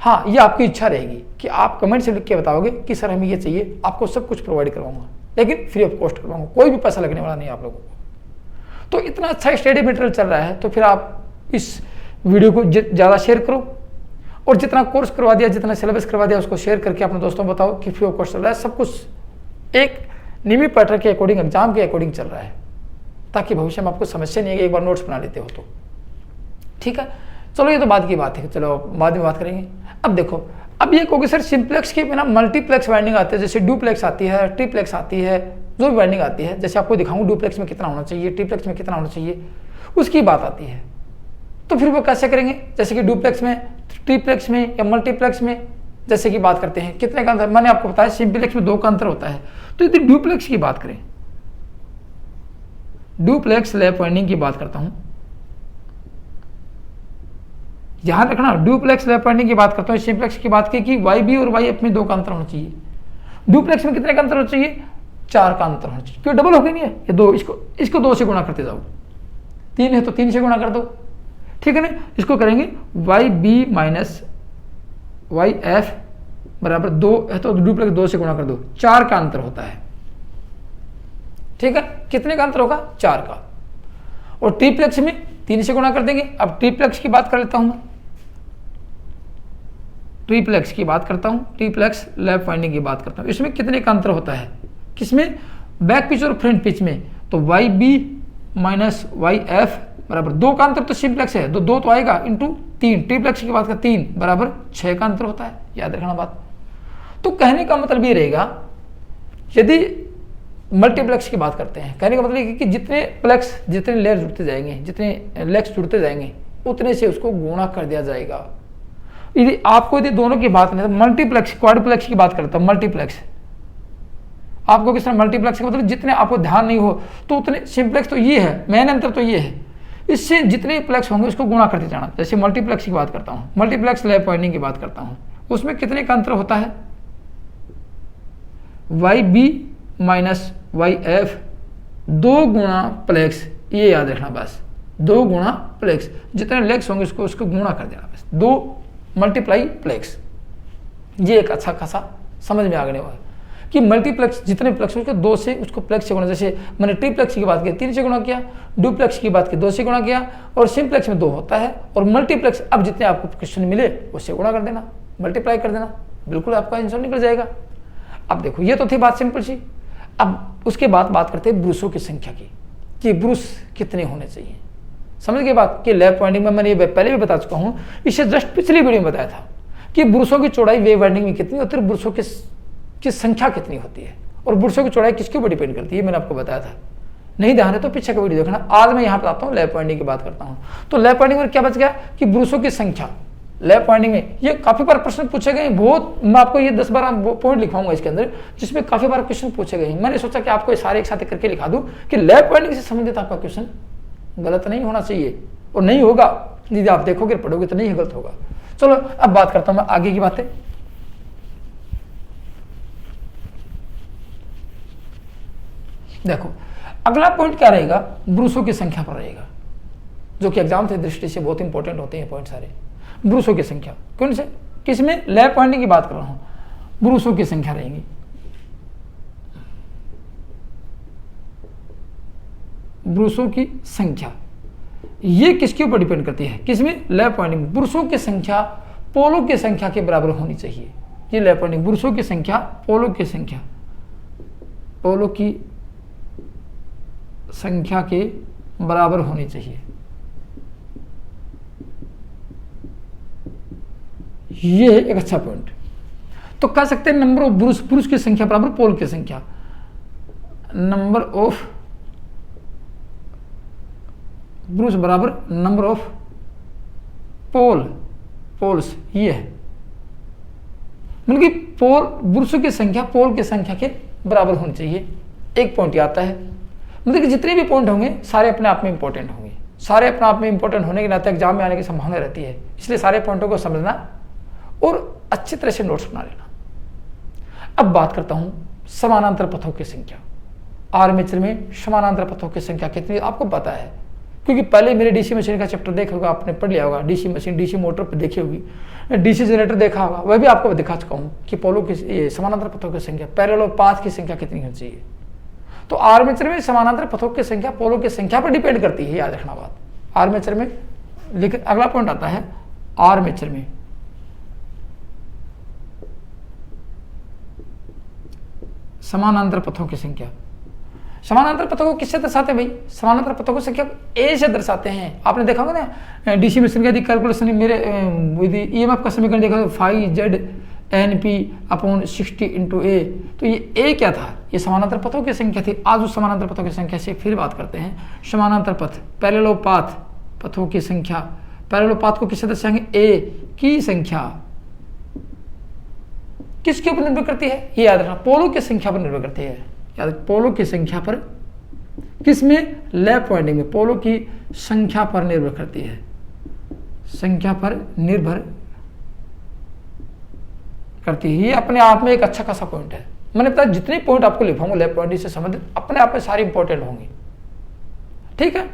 Speaker 1: हाँ, ये आपकी इच्छा रहेगी कि आप कमेंट से लिख के बताओगे कि सर हमें ये चाहिए, आपको सब कुछ प्रोवाइड करवाऊंगा, लेकिन फ्री ऑफ कॉस्ट करवाऊंगा, कोई भी पैसा लगने वाला नहीं आप लोगों को। तो इतना अच्छा स्टडी मटेरियल चल रहा है, तो फिर आप इस वीडियो को ज़्यादा शेयर करो, और जितना कोर्स करवा दिया, जितना सिलेबस करवा दिया, उसको शेयर करके अपने दोस्तों को बताओ कि फ्री ऑफ कॉस्ट चल रहा है, सब कुछ एक नियमित पैटर्न के अकॉर्डिंग, एग्जाम के अकॉर्डिंग चल रहा है, ताकि भविष्य में आपको समस्या नहीं है कि एक बार नोट्स बना लेते हो तो। ठीक है, चलो ये तो बाद की बात है, चलो बाद में बात करेंगे। अब देखो अब ये कहोगे सर सिंप्लेक्स के बिना मल्टीप्लेक्स वाइंडिंग आती है, जैसे डुप्लेक्स आती है, ट्रिप्लेक्स आती है, जो भी वाइंडिंग आती है, जैसे आपको दिखाऊंगा डुप्लेक्स में कितना होना चाहिए, ट्रिप्लेक्स में कितना होना चाहिए, उसकी बात आती है। तो फिर वो कैसे करेंगे, जैसे कि डुप्लेक्स में, ट्रिप्लेक्स में या मल्टीप्लेक्स में जैसे कि बात करते हैं, कितने का अंतर, मैंने आपको बताया सिंप्लेक्स में 2 का अंतर होता है। तो यदि डुप्लेक्स की बात करें, डुप्लेक्स लैप वाइंडिंग की बात करता हूं, ध्यान रखना डुप्लेक्स लैप वाइंडिंग की बात करता हूं, सिंप्लेक्स की बात की कि वाई बी और वाई एफ में 2 का अंतर होना चाहिए। डुप्लेक्स में कितने का अंतर होना चाहिए, 4 का अंतर होना चाहिए, क्यों डबल हो गई नहीं है ये 2, इसको 2 से गुणा करते जाओ, 3 है तो 3 से गुणा कर दो, ठीक है ना। इसको करेंगे Y B minus Y F बराबर 2 है तो डुप्लेक्स 2 से गुणा कर दो, 4 का अंतर होता है, ठीक है। कितने का अंतर होगा, 4 का। और ट्रिप्लेक्स में 3 से गुणा कर देंगे। अब ट्रिप्लेक्स की बात कर लेता हूं मैं, ट्रिप्लेक्स की बात करता हूं, ट्रिप्लेक्स लैप वाइंडिंग की बात करता हूं। इसमें कितने का अंतर होता है, किसमें, बैक पिच और फ्रंट पिच में। तो Y B minus Y F बराबर 2 का अंतर तो सिंप्लेक्स है, 2 तो आएगा इंटू 3, ट्रिप्लेक्स की बात कर 3 बराबर 6 का अंतर होता है, याद रखना बात। तो कहने का मतलब ये रहेगा, यदि मल्टीप्लेक्स की बात करते हैं, कहने का मतलब ये कि जितने प्लेक्स, जितने लेयर जुड़ते जाएंगे, जितने लेक्स जुड़ते जाएंगे, उतने से उसको गुणा कर दिया जाएगा। यदि आपको यदि दोनों की बात नहीं, तो मल्टीप्लेक्स क्वाड्रप्लेक्स की बात करता हूं, मल्टीप्लेक्स आपको किस तरह, मल्टीप्लेक्स का मतलब जितने आपको ध्यान नहीं हो तो उतने, सिंप्लेक्स तो ये है, मेन अंतर तो ये है, इससे जितने प्लेक्स होंगे उसको गुणा करते जाना। जैसे मल्टीप्लेक्स की बात करता हूं, मल्टीप्लेक्स लैप वाइंडिंग की बात करता हूं, उसमें कितने का अंतर होता है, Y B minus Y F 2 गुणा प्लेक्स, ये याद रखना बस, 2 गुणा प्लेक्स, जितने लेक्स होंगे उसको गुणा कर देना बस, 2 मल्टीप्लाई प्लेक्स। ये एक अच्छा खासा समझ में आने वाला है कि मल्टीप्लेक्स जितने प्लेक्स उसके 2 से उसको प्लेक्स से गुणा, जैसे मैंने ट्रिप्लेक्स की बात की 3 से गुणा किया, डुप्लेक्स की बात की 2 से गुणा किया, और सिंप्लेक्स में 2 होता है, और मल्टीप्लेक्स अब जितने आपको क्वेश्चन मिले उससे गुणा कर देना, मल्टीप्लाई कर देना, बिल्कुल आपका आंसर निकल जाएगा। अब देखो ये तो थी बात सिंपल सी। अब उसके बाद बात करते हैं ब्रूसों की संख्या की, कि ब्रूस कितने होने चाहिए। समझ गए बात कि लैप वाइंडिंग में मैंने ये पहले भी बता चुका हूं, इसे जस्ट पिछली वीडियो में बताया था कि ब्रूसों की चौड़ाई वेव वाइंडिंग में कितनी होती है, ब्रूसों की संख्या कितनी होती है, और ब्रूसों की चौड़ाई किसके ऊपर डिपेंड करती है, मैंने आपको बताया था। नहीं ध्यान है तो पीछे का वीडियो देखना। आज मैं यहाँ बताता हूँ लैप वाइंडिंग की बात करता हूँ। तो लैप वाइंडिंग में क्या बच गया कि ब्रूसों की संख्या, लैप वाइंडिंग में ये काफी बार प्रश्न पूछे गए बहुत, मैं आपको ये 10-12 पॉइंट लिखवाऊंगा इसके अंदर, जिसमें काफी बार क्वेश्चन पूछे गए। मैंने सोचा कि आपको ये सारे एक साथ करके लिखा दूं कि लैप वाइंडिंग से संबंधित आपका क्वेश्चन गलत नहीं होना चाहिए, और नहीं होगा यदि आप देखोगे पढ़ोगे तो नहीं गलत होगा। चलो अब बात करता हूं मैं आगे की बातें। देखो अगला पॉइंट क्या रहेगा, ब्रूसों की संख्या पर रहेगा, जो कि एग्जाम की दृष्टि से बहुत इंपॉर्टेंट होते हैं पॉइंट सारे। ब्रूसों की संख्या कौन से, किसमें, लैप वाइंडिंग की बात कर रहा हूं, ब्रूसों की संख्या रहेंगी। ब्रूसों की संख्या ये किसके ऊपर डिपेंड करती है, किसमें, लैप वाइंडिंग। ब्रूसों की संख्या पोलों की संख्या के बराबर होनी चाहिए। ये लैप वाइंडिंग, ब्रूसों की संख्या पोलों की संख्या, पोलों की संख्या के बराबर होनी चाहिए। ये है एक अच्छा पॉइंट। तो कह सकते हैं नंबर ऑफ ब्रूस, ब्रूस की संख्या बराबर पोल की संख्या, नंबर ऑफ ब्रूस बराबर नंबर ऑफ पोल्स, ये है मतलब कि पोल, ब्रूसों की संख्या पोल की संख्या के बराबर होनी चाहिए। एक पॉइंट आता है, मतलब कि जितने भी पॉइंट होंगे सारे अपने आप में इंपॉर्टेंट होंगे, सारे अपने आप में इंपॉर्टेंट होने के नाते एग्जाम में आने की संभावना रहती है, इसलिए सारे पॉइंटों को समझना और अच्छी तरह से नोट्स बना लेना। अब बात करता हूं समानांतर पथों की संख्या। आर्मेचर में समानांतर पथों की संख्या कितनी आपको पता है, क्योंकि पहले मेरे डीसी मशीन का चैप्टर देखा होगा, आपने पढ़ लिया होगा, डीसी मशीन, डीसी मोटर पर देखी होगी, डीसी जनरेटर देखा होगा, वह भी आपको दिखा चुका हूं कि पोलो की, ये समानांतर पथों की संख्या, पैरेलल पाथ की संख्या कितनी होनी चाहिए। तो आर्मेचर में समानांतर पथों की संख्या पोलो की संख्या पर डिपेंड करती है, याद रखना बात। आर्मेचर में, लेकिन अगला पॉइंट आता है आर्मेचर में समानांतर पथों की संख्या। समानांतर पथों को किससे दर्शाते हैं भाई, समानांतर पथों की संख्या ए से दर्शाते हैं। आपने देखा होगा ना डीसी मशीन का यदि कैलकुलेशन, मेरे ईएमएफ का समीकरण देखा, फाई जेड NP/60 इंटू ए। तो ये ए क्या था, ये समानांतर पथों की संख्या थी। आज उस समानांतर पथों की संख्या से फिर बात करते हैं। समानांतर पथ, पैरेलल पाथ पथों की संख्या। पैरेलल पाथ को किससे दर्शाएंगे, ए की संख्या किसके ऊपर निर्भर करती है, ये याद रखना, पोलों की संख्या पर निर्भर करती है। याद, पोलों की संख्या पर, किसमें, लैप वाइंडिंग में पोलों की संख्या पर निर्भर करती है, संख्या पर निर्भर करती है। ये अपने आप में एक अच्छा खासा पॉइंट है। मैंने बताया जितने पॉइंट आपको लिखाऊंगा लैप वाइंडिंग से संबंधित अपने आप में सारे इंपॉर्टेंट होंगे, ठीक है।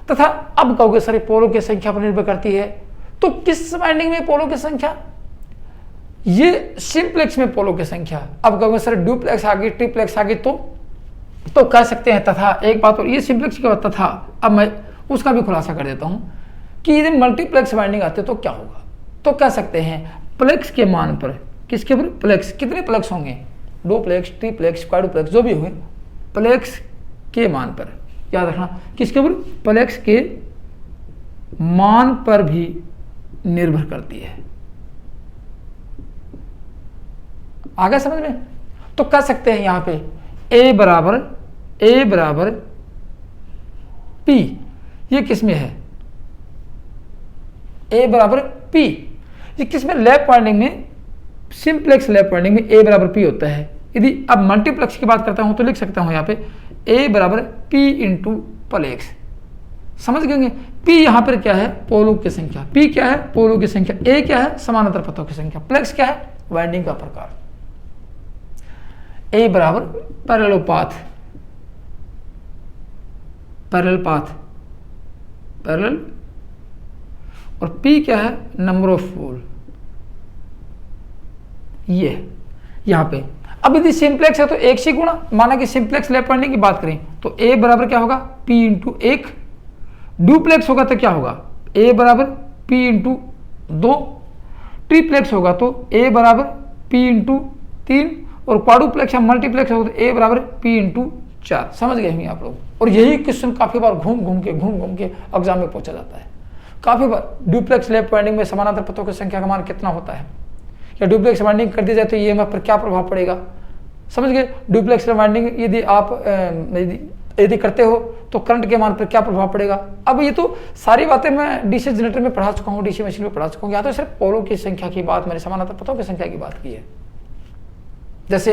Speaker 1: तथा अब कहोगे सर पोलों की संख्या पर निर्भर करती है, तो किस वाइंडिंग में पोलों की संख्या, ये सिंप्लेक्स में पोलों की संख्या। अब कहोगे सर डुप्लेक्स आ गई, ट्रिप्लेक्स आ गई, तो कह सकते हैं तथा, एक बात और, ये सिंप्लेक्स क्या होता था, अब मैं उसका भी खुलासा कर देता हूं कि यदि मल्टीप्लेक्स वाइंडिंग आती है तो क्या होगा। तो कह सकते हैं प्लेक्स के मान पर, किसके ऊपर, प्लेक्स, कितने प्लेक्स होंगे, डुप्लेक्स, ट्रिप्लेक्स, क्वाड्रुप्लेक्स जो भी हुए, प्लेक्स के मान पर, याद रखना किसके ऊपर, प्लेक्स के मान पर भी निर्भर करती है। आगे समझ में, तो कह सकते हैं यहां पे ए बराबर पी, ये किसमें है, ए बराबर पी, ये किसमें, लैप वाइंडिंग में, सिंप्लेक्स लैप वाइंडिंग में ए बराबर पी होता है। यदि अब मल्टीप्लेक्स की बात करता हूं तो लिख सकता हूं यहां पे ए बराबर पी इंटू प्लेक्स। समझ गए, पी यहां पर क्या है, पोलों की संख्या, पी क्या है, पोलों की संख्या, ए क्या है, समानांतर पथों की संख्या, प्लेक्स क्या है, वाइंडिंग का प्रकार। ए बराबर पैरेलल पाथ, पैरेलल, और पी क्या है, नंबर ऑफ पोल, ये यहां पे। अब यदि सिंप्लेक्स है तो एक से गुणा, माना कि सिंप्लेक्स लैप वाइंडिंग की बात करें तो ए बराबर क्या होगा, पी इंटू एक। डुप्लेक्स होगा तो क्या होगा, ए बराबर पी इंटू दो। ट्रिप्लेक्स होगा तो ए बराबर पी इंटू तीन, और क्वाड्रुप्लेक्स या मल्टीप्लेक्स होगा तो ए बराबर पी इंटू चार। समझ गए होंगे आप लोग। और यही क्वेश्चन काफी बार घूम घूम के एग्जाम में पूछा जाता है काफी बार। डुप्लेक्स लैप वाइंडिंग में समानांतर पथों की संख्या का मान कितना होता है, या डुप्लेक्स वाइंडिंग कर दी जाए तो ईएमएफ पर क्या प्रभाव पड़ेगा। समझ गए, डुप्लेक्स वाइंडिंग यदि आप यदि करते हो तो करंट के मान पर क्या प्रभाव पड़ेगा। अब ये तो सारी बातें मैं डीसी जनरेटर में पढ़ा चुका हूँ, डीसी मशीन में पढ़ा चुका हूँ। या तो सिर्फ पोलों की संख्या की बात, मैंने समानांतर पथों की संख्या की बात की है। जैसे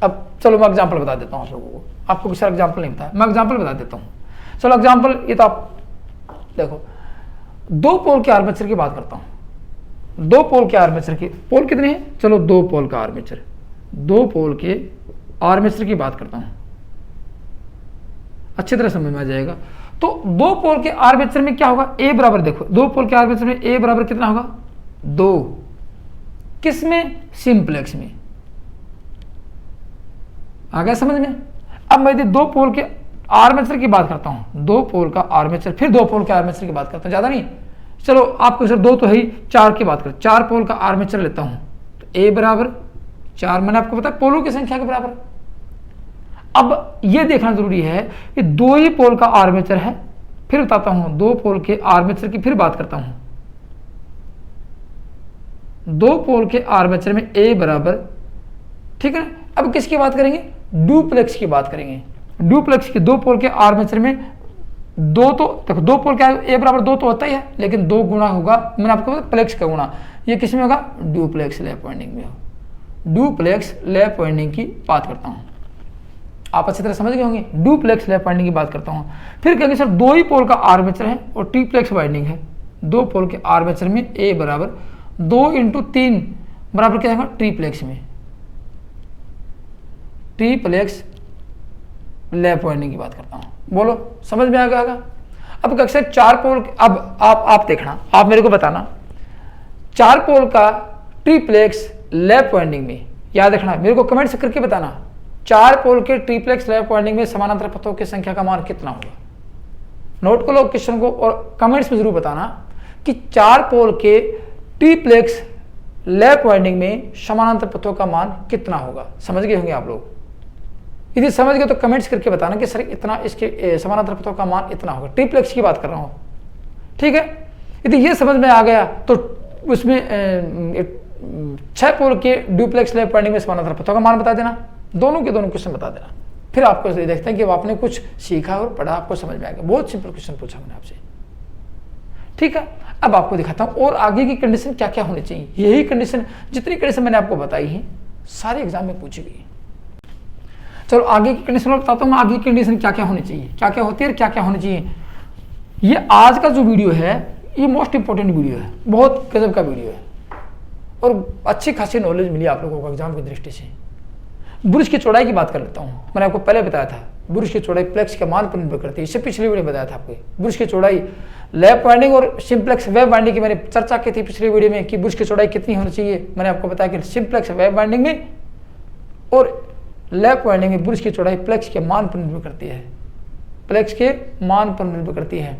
Speaker 1: अब चलो मैं एग्जाम्पल बता देता हूँ आप लोगों को, आपको कुछ एग्जाम्पल नहीं बताया, मैं एग्जाम्पल बता देता हूँ। चलो एग्जाम्पल, ये तो आप देखो, दो पोल के आर्मेचर की बात करता हूँ। दो पोल के आर्मेचर की, पोल कितने हैं, चलो दो पोल का आर्मेचर, दो पोल के आर्मेचर की बात करता हूं, अच्छी तरह समझ में आ जाएगा। तो दो पोल के आर्मेचर में क्या होगा, ए बराबर, देखो दो पोल के आर्मेचर में ए बराबर कितना होगा, दो। किसमें, सिंप्लेक्स में। आ गया समझ में। अब मैं यदि दो पोल के आर्मेचर की बात करता हूं, दो पोल का आर्मेचर, फिर दो पोल के आर्मेचर की बात करता हूं, ज्यादा नहीं, चलो आपको सर दो तो है ही, चार की बात करें, चार पोल का आर्मेचर लेता हूं तो ए बराबर चार, मैंने आपको बताया पोलों की संख्या के बराबर। अब यह देखना जरूरी है कि दो ही पोल का आर्मेचर है, फिर बताता हूं दो पोल के आर्मेचर की फिर बात करता हूं। दो पोल के आर्मेचर में ए बराबर, ठीक है। अब किसकी बात करेंगे, डुप्लेक्स की बात करेंगे। डुप्लेक्स की, दो पोल के आर्मेचर में दो, तो देखो दो पोल क्या है, ए बराबर दो तो होता ही है, लेकिन दो गुणा होगा, मैंने आपको बताया प्लेक्स का गुणा, ये किस में होगा, डुप्लेक्स लैप वाइंडिंग में हो। डुप्लेक्स लैप वाइंडिंग की बात करता हूं, आप अच्छी तरह समझ गए होंगे। डुप्लेक्स लैप वाइंडिंग की बात करता हूं। फिर कहेंगे सर दो ही पोल का आर्मेचर है और ट्रिप्लेक्स वाइंडिंग है। दो पोल के आर्मेचर में ए बराबर दो इंटू तीन बराबर क्या होगा, ट्रिप्लेक्स में, ट्रिप्लेक्स लैप वाइंडिंग की बात करता हूं। बोलो समझ में आ गया। अब अक्सर चार पोल, अब आप देखना, आप मेरे को बताना, चार पोल का ट्रिप्लेक्स लैप वाइंडिंग में, याद रखना, मेरे को कमेंट से करके बताना, चार पोल के ट्रिप्लेक्स लैप वाइंडिंग में समानांतर पथों की संख्या का मान कितना होगा। नोट कर लो क्वेश्चन को और कमेंट्स में जरूर बताना कि चार पोल के ट्रिप्लेक्स लैप वाइंडिंग में समानांतर पथों का मान कितना होगा। समझ गए होंगे आप लोग। यदि समझ गए तो कमेंट्स करके बताना कि सर इतना, इसके समानांतर पथों का मान इतना होगा। ट्रिप्लेक्स की बात कर रहा हूं, ठीक है। यदि ये समझ में आ गया तो उसमें 6 पोल के ड्यूप्लेक्स लैप वाइंडिंग में समानांतर पथों का मान बता देना, दोनों के दोनों क्वेश्चन बता देना। फिर आपको देखते हैं कि आपने कुछ सीखा और पढ़ा, आपको समझ में आ गया। बहुत सिंपल क्वेश्चन पूछा मैंने आपसे, ठीक है। अब आपको दिखाता हूं और आगे की कंडीशन क्या क्या होनी चाहिए। यही कंडीशन, जितनी कंडीशन मैंने आपको बताई है सारे एग्जाम में पूछी गई। चलो आगे की कंडीशन में बताता हूं मैं, आगे की कंडीशन क्या क्या होनी चाहिए, क्या क्या होती है और क्या क्या होनी चाहिए। ये आज का जो वीडियो है ये मोस्ट इंपॉर्टेंट वीडियो है, बहुत गजब का वीडियो है और अच्छी खासी नॉलेज मिली आप लोगों को एग्जाम की दृष्टि से। ब्रुश की चौड़ाई की बात कर लेता हूँ। मैंने आपको पहले बताया था ब्रुश की चौड़ाई प्लेक्स के मान पर निर्भर करती है, इससे पिछली वीडियो में बताया था आपको। ब्रुश की चौड़ाई लैप वाइंडिंग और सिंप्लेक्स वेब वाइंडिंग की मैंने चर्चा की थी पिछली वीडियो में कि ब्रुश की चौड़ाई कितनी होनी चाहिए। मैंने आपको बताया कि सिंप्लेक्स वेब वाइंडिंग में और लैप वाइंडिंग में ब्रुश की चौड़ाई प्लेक्स के मान पर निर्भर करती है, प्लेक्स के मान पर निर्भर करती है।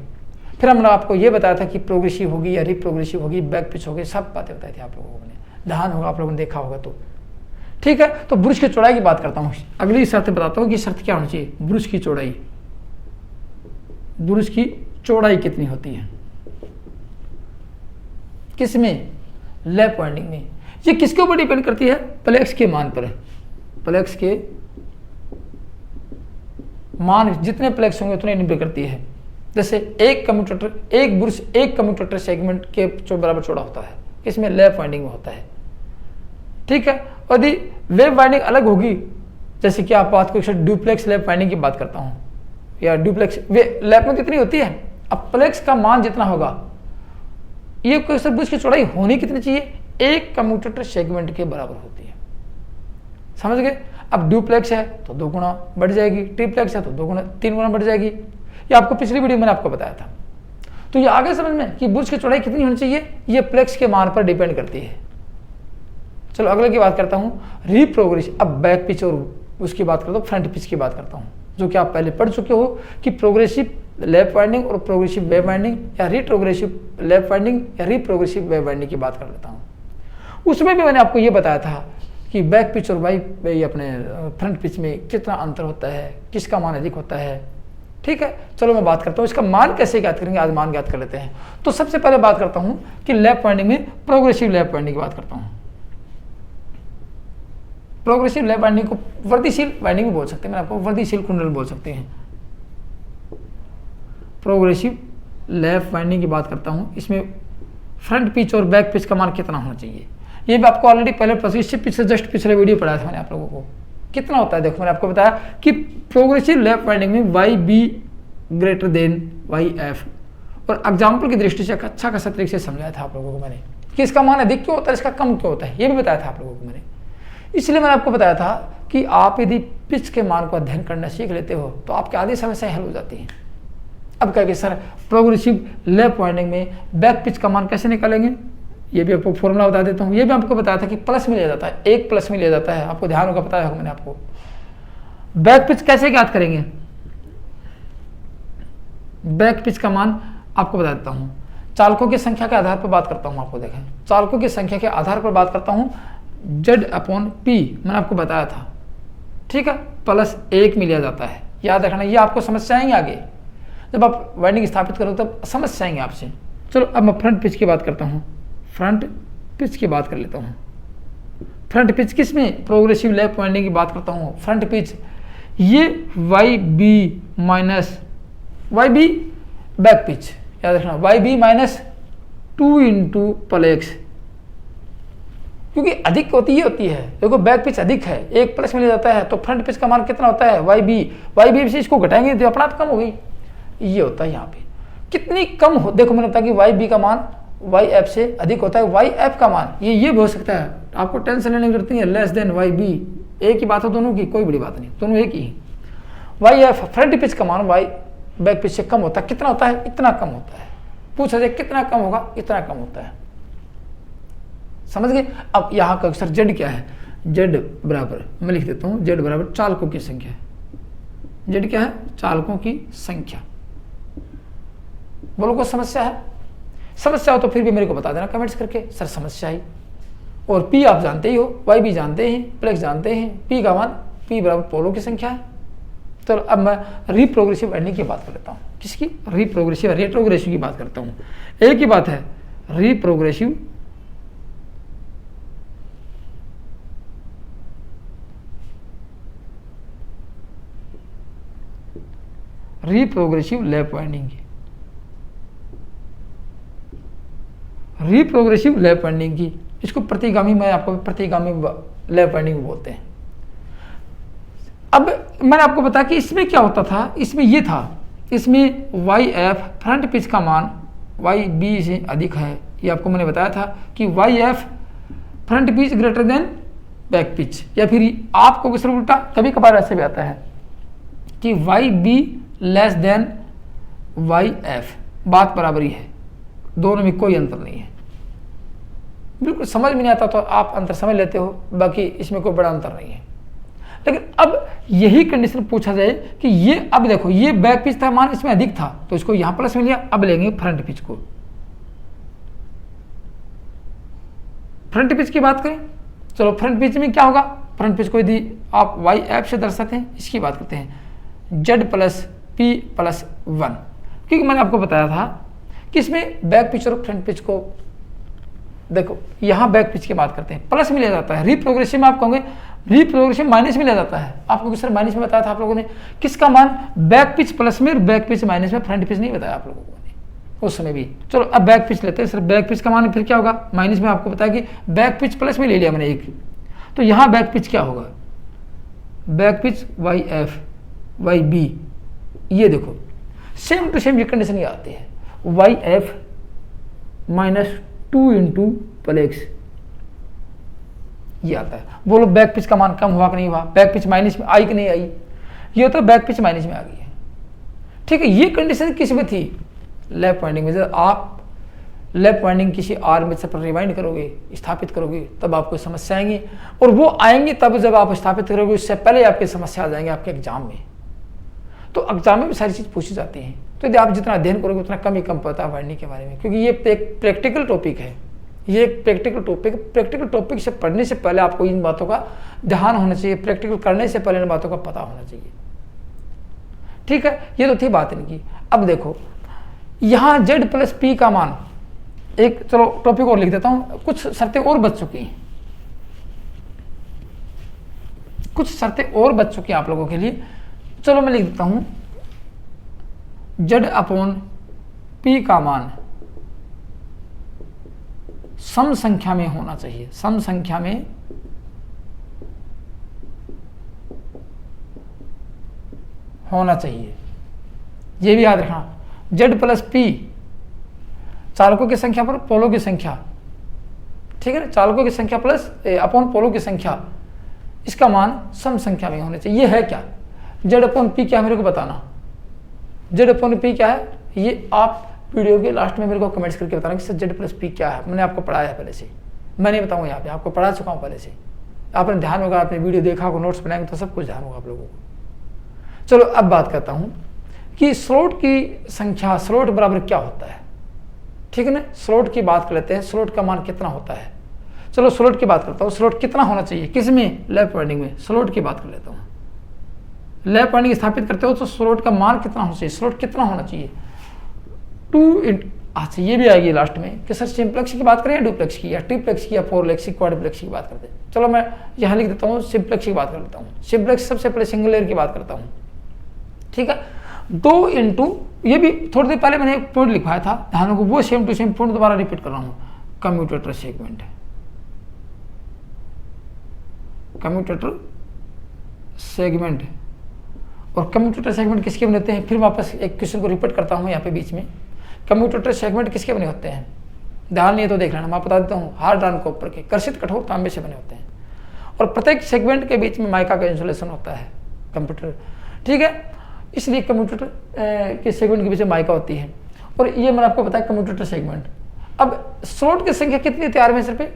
Speaker 1: फिर हमने आपको ये बताया था कि प्रोग्रेसिव होगी या रिप्रोग्रेसिव होगी, बैक पिच होगी, सब बातें बताई थी आप लोगों को, ध्यान होगा आप लोगों ने देखा होगा तो, ठीक है। तो ब्रुश की चौड़ाई की बात करता हूँ, अगली शर्त बताता हूँ कि शर्त क्या होनी चाहिए। ब्रुश की चौड़ाई, ब्रुश की चौड़ाई कितनी होती है, किसमें, लैप वाइंडिंग में। ये किसके ऊपर डिपेंड करती है, प्लेक्स के मान पर। प्लेक्स के मान जितने प्लेक्स होंगे उतने निर्भर करती है। जैसे एक कम्यूटेटर, एक ब्रुश एक कम्यूटेटर सेगमेंट के बराबर चौड़ा होता है, इसमें लैप वाइंडिंग में होता है, ठीक है। यदि वेब वाइंडिंग अलग होगी, जैसे कि आप बात करो ड्यूप्लेक्स लैप वाइंडिंग की बात करता हूं, या ड्यूप्लेक्स लैप में कितनी होती है, अब प्लेक्स का मान जितना होगा, ये ब्रुश की चौड़ाई होनी कितनी चाहिए, एक कम्यूटेटर सेगमेंट के बराबर होती है, समझ गए। अब ड्यूप्लेक्स है तो 2 गुना बढ़ जाएगी, ट्रिप्लेक्स है तो 2 गुना 3 गुना बढ़ जाएगी। ये आपको पिछली वीडियो में मैंने आपको बताया था। तो ये आगे समझ में कि ब्रुश की चौड़ाई कितनी होनी चाहिए, ये प्लेक्स के मान पर डिपेंड करती है। चलो अगले की बात करता हूँ, रिप्रोग्रेसिव। अब बैक पिच और उसकी बात करता हूँ, फ्रंट पिच की बात करता हूँ, जो कि आप पहले पढ़ चुके हो कि प्रोग्रेसिव लैप वाइंडिंग और प्रोग्रेसिव वेब वाइंडिंग, या रिट्रोग्रेसिव लैप वाइंडिंग या रिप्रोग्रेसिव वेब वाइंडिंग की बात कर लेता हूँ। उसमें भी मैंने आपको ये बताया था कि बैक पिच और अपने फ्रंट पिच में कितना अंतर होता है, किसका मान अधिक होता है, ठीक है। चलो मैं बात करता हूँ इसका मान कैसे ज्ञात करेंगे, आज मान ज्ञात कर लेते हैं। तो सबसे पहले बात करता हूँ कि लैप वाइंडिंग में प्रोग्रेसिव लैप वाइंडिंग की बात करता हूँ। प्रोग्रेसिव लैप वाइंडिंग को वृद्धिशील वाइंडिंग भी बोल सकते हैं, मैं आपको वृद्धिशील कुंडल बोल सकते हैं। प्रोग्रेसिव लैप वाइंडिंग की बात करता हूँ, इसमें फ्रंट पिच और बैक पिच का मान कितना होना चाहिए, ये भी आपको ऑलरेडी पहले इससे पिछले जस्ट पिछले वीडियो पढ़ाया था मैंने आप लोगों को। कितना होता है देखो, मैंने आपको बताया कि प्रोग्रेसिव लैप वाइंडिंग में YB ग्रेटर देन YF, और एग्जाम्पल की दृष्टि से अच्छा खासा तरीके से समझाया था आप लोगों को मैंने कि इसका मान अधिक क्यों होता है, इसका कम क्यों होता है, ये भी बताया था आप लोगों को मैंने। इसलिए मैंने आपको बताया था कि आप यदि पिच के मान को अध्ययन करना सीख लेते हो तो आपकी आधी समस्याएं हल हो जाती हैं। अब कहेंगे सर प्रोग्रेसिव लैप वाइंडिंग में बैक पिच का मान कैसे निकालेंगे, ये भी आपको फॉर्मूला बता देता हूँ। ये भी आपको बताया था कि प्लस में लिया जाता है, एक प्लस में लिया जाता है, आपको ध्यान होगा, बताया होगा मैंने आपको। बैक पिच कैसे ज्ञात करेंगे, बैक पिच का मान आपको बता देता हूँ, चालकों की संख्या के आधार पर बात करता हूँ। आपको देखें, चालकों की संख्या के आधार पर बात करता हूँ, Z/P मैंने आपको बताया था, ठीक है, +1 में लिया जाता है। याद रखना, ये आपको समस्या आएंगे आगे जब आप वाइंडिंग स्थापित करो तब समस्या आएंगे आपसे। चलो अब मैं फ्रंट पिच की बात करता हूँ, फ्रंट पिच की बात कर लेता हूँ। फ्रंट पिच किस में, प्रोग्रेसिव लैप वाइंडिंग की बात करता हूँ। फ्रंट पिच ये YB minus YB back pitch, याद रखना, YB माइनस 2 इंटू प्लेक्स, क्योंकि अधिक होती ही होती है। देखो बैक पिच अधिक है, एक प्लस में लिया जाता है, तो फ्रंट पिच का मान कितना होता है, YB से इसको घटाएंगे तो अपना आप कम हो गई, ये होता है यहाँ पे। कितनी कम हो, देखो मैंने बताया कि YB का मान YF से अधिक होता है, YF का मान ये भी हो सकता है, आपको टेंशन लेने की जरूरत नहीं है, लेस देन YB, एक ही बात है दोनों की, कोई बड़ी बात नहीं, दोनों एक ही है। YF फ्रंट पिच का मान Y बैक पिच से कम होता है, कितना होता है, इतना कम होता है। पूछा जाए कितना कम होगा, इतना कम होता है, समझ गए। अब यहाँ का अक्षर Z क्या है, Z बराबर मैं लिख देता हूँ, Z बराबर चालकों की संख्या। Z क्या है, चालकों की संख्या। बोलो कोई समस्या है, समस्या हो तो फिर भी मेरे को बता देना कमेंट्स करके, सर समस्या आई। और P आप जानते ही हो, YB जानते हैं, प्लेक्स जानते हैं, P का मान P बराबर पोलों की संख्या है। तो अब मैं रिप्रोग्रेसिव वाइंडिंग की बात कर लेता हूँ, किसकी, रिप्रोग्रेसिव रेट्रोग्रेसिव की बात करता हूँ। एक ही बात है, रिप्रोग्रेसिव रिप्रोग्रेसिव लैप वाइंडिंग की, रिप्रोग्रेसिव लैप वाइंडिंग की, इसको प्रतिगामी, मैं आपको प्रतिगामी लैप वाइंडिंग बोलते हैं। अब मैंने आपको बताया कि इसमें क्या होता था, इसमें ये था, इसमें वाई एफ फ्रंट पिच का मान वाई बी से अधिक है, ये आपको मैंने बताया था कि Y F front pitch greater than back pitch, या फिर आपको किस उल्टा कभी कभार ऐसे भी आता है कि Y B less than Y F, बात बराबरी है, दोनों में कोई अंतर नहीं है। बिल्कुल समझ में नहीं आता तो आप अंतर समझ लेते हो, बाकी इसमें कोई बड़ा अंतर नहीं है। लेकिन अब यही कंडीशन पूछा जाए कि ये, अब देखो ये बैक पिच था, मान इसमें अधिक था तो इसको यहां प्लस में लिया, अब लेंगे फ्रंट पिच को। फ्रंट पिच की बात करें, चलो फ्रंट पिच में क्या होगा, फ्रंट पिच को यदि आप वाई एफ से दर्शाते हैं, इसकी बात करते हैं जेड प्लस पी प्लस 1, क्योंकि मैंने आपको बताया था कि इसमें बैक पिच और फ्रंट पिच को, देखो यहां बैक पिच की बात करते हैं, प्लस में लिया जाता है, रिप्रोग्रेसिव में आप कहोगे रिप्रोग्रेसिव माइनस में लिया जाता है। आपको सर माइनस में बताया था आप लोगों ने, किसका मान, बैक पिच प्लस में, बैक पिच माइनस में, फ्रंट पिच नहीं बताया आप लोगों ने उस समय भी। चलो अब बैक पिच लेते हैं, सर बैक पिच का मान फिर क्या होगा, माइनस में आपको बताया कि बैक पिच प्लस में ले लिया मैंने एक, तो यहां बैक पिच क्या होगा, back pitch Y F Y B, ये देखो सेम टू सेम ये कंडीशन ये आती है, वाई एफ माइनस 2 इंटू प्लेक्स, ये आता है। बोलो बैक पिच का मान कम हुआ कि नहीं हुआ, बैक पिच माइनस में आई कि नहीं आई, ये होता है बैक पिच माइनस में आ गई है। ठीक है, ये कंडीशन किस में थी, लैप वाइंडिंग में। जब आप लैप वाइंडिंग किसी आर्मेचर पर रिवाइंड करोगे, स्थापित करोगे, तब आपको समस्या आएंगी, और वो आएंगी तब जब आप स्थापित करोगे, उससे पहले आपकी समस्या आ जाएंगे आपके एग्जाम में। तो एग्जाम में भी सारी चीज़ पूछी जाती हैं, तो यदि आप जितना अध्ययन करोगे उतना कम ही कम पता है वाइंडिंग के बारे में, क्योंकि ये एक प्रैक्टिकल टॉपिक है, ये एक प्रैक्टिकल टॉपिक से पढ़ने से पहले आपको इन बातों का ध्यान होना चाहिए, प्रैक्टिकल करने से पहले इन बातों का पता होना चाहिए। ठीक है, ये तो थी बात इनकी। अब देखो यहां जेड प्लस पी का मान, एक चलो टॉपिक और लिख देता हूं, कुछ शर्तें और बच चुकी हैं, कुछ शर्तें और बच चुकी हैं आप लोगों के लिए। चलो मैं लिख देता हूं, जेड अपॉन पी का मान सम संख्या में होना चाहिए, सम संख्या में होना चाहिए, यह भी याद रखना। जेड प्लस पी चालकों की संख्या पर पोलों की संख्या, ठीक है ना, चालकों की संख्या प्लस अपॉन पोलों की संख्या, इसका मान सम संख्या में होना चाहिए। ये है क्या, जेड अपॉन पी क्या, मेरे को बताना, जेड अपॉन पी क्या है, ये आप वीडियो के लास्ट में मेरे को कमेंट्स करके बताना कि सर जेड प्लस पी क्या है। मैंने आपको पढ़ाया है पहले से, मैं नहीं बताऊंगा यहाँ पे, आपको पढ़ा चुका हूँ पहले से, आपने ध्यान होगा, आपने वीडियो देखा होगा, नोट्स बनाएंगे तो सब कुछ ध्यान होगा आप लोगों को। चलो अब बात करता हूँ कि स्लॉट की संख्या, स्लॉट बराबर क्या होता है, ठीक है ना, स्लॉट की बात कर लेते हैं, स्लॉट का मान कितना होता है। चलो स्लॉट की बात करता हूँ, स्लॉट कितना होना चाहिए, किस में, लैप वाइंडिंग में। स्लॉट की बात कर लेता हूँ, लैप वाइंडिंग स्थापित करते हो तो स्लॉट का मान कितना होना चाहिए, स्लॉट कितना होना चाहिए, 2 अच्छा ये भी आएगी लास्ट में कि सर सिंप्लेक्स की बात करें या डुप्लेक्स की या ट्रिप्लेक्स की या फोरप्लेक्स की, क्वाड्रप्लेक्स की बात करते हैं। चलो मैं यहाँ लिख देता हूँ, सिंप्लेक्स की बात कर लेता हूँ। सिंप्लेक्स सबसे पहले सिंगल लेयर की बात करता हूँ, ठीक है। 2 इंटू, ये भी थोड़ी देर पहले मैंने एक पॉइंट लिखवाया था, ध्यान को वो सेम टू सेम पॉइंट दोबारा रिपीट कर रहा हूँ, कम्यूटेटर सेगमेंट, कम्यूटेटर सेगमेंट। और कम्यूटेटर सेगमेंट किसके बने होते हैं, फिर वापस एक क्वेश्चन को रिपीट करता हूँ यहाँ पे बीच में, कम्यूटेटर सेगमेंट किसके बने होते हैं, ध्यान नहीं है तो देख लेना, मैं बता देता हूँ, हार्ड आयरन कॉपर के कर्षित कठोर तांबे से बने होते हैं, और प्रत्येक सेगमेंट के बीच में माइका का इंसुलेशन होता है कंप्यूटर, ठीक है, इसलिए कम्यूटेटर के सेगमेंट के बीच में माइका होती है। और ये मैंने आपको बताया कम्यूटेटर सेगमेंट। अब स्लॉट की संख्या कितनी थी आर्मेचर पे,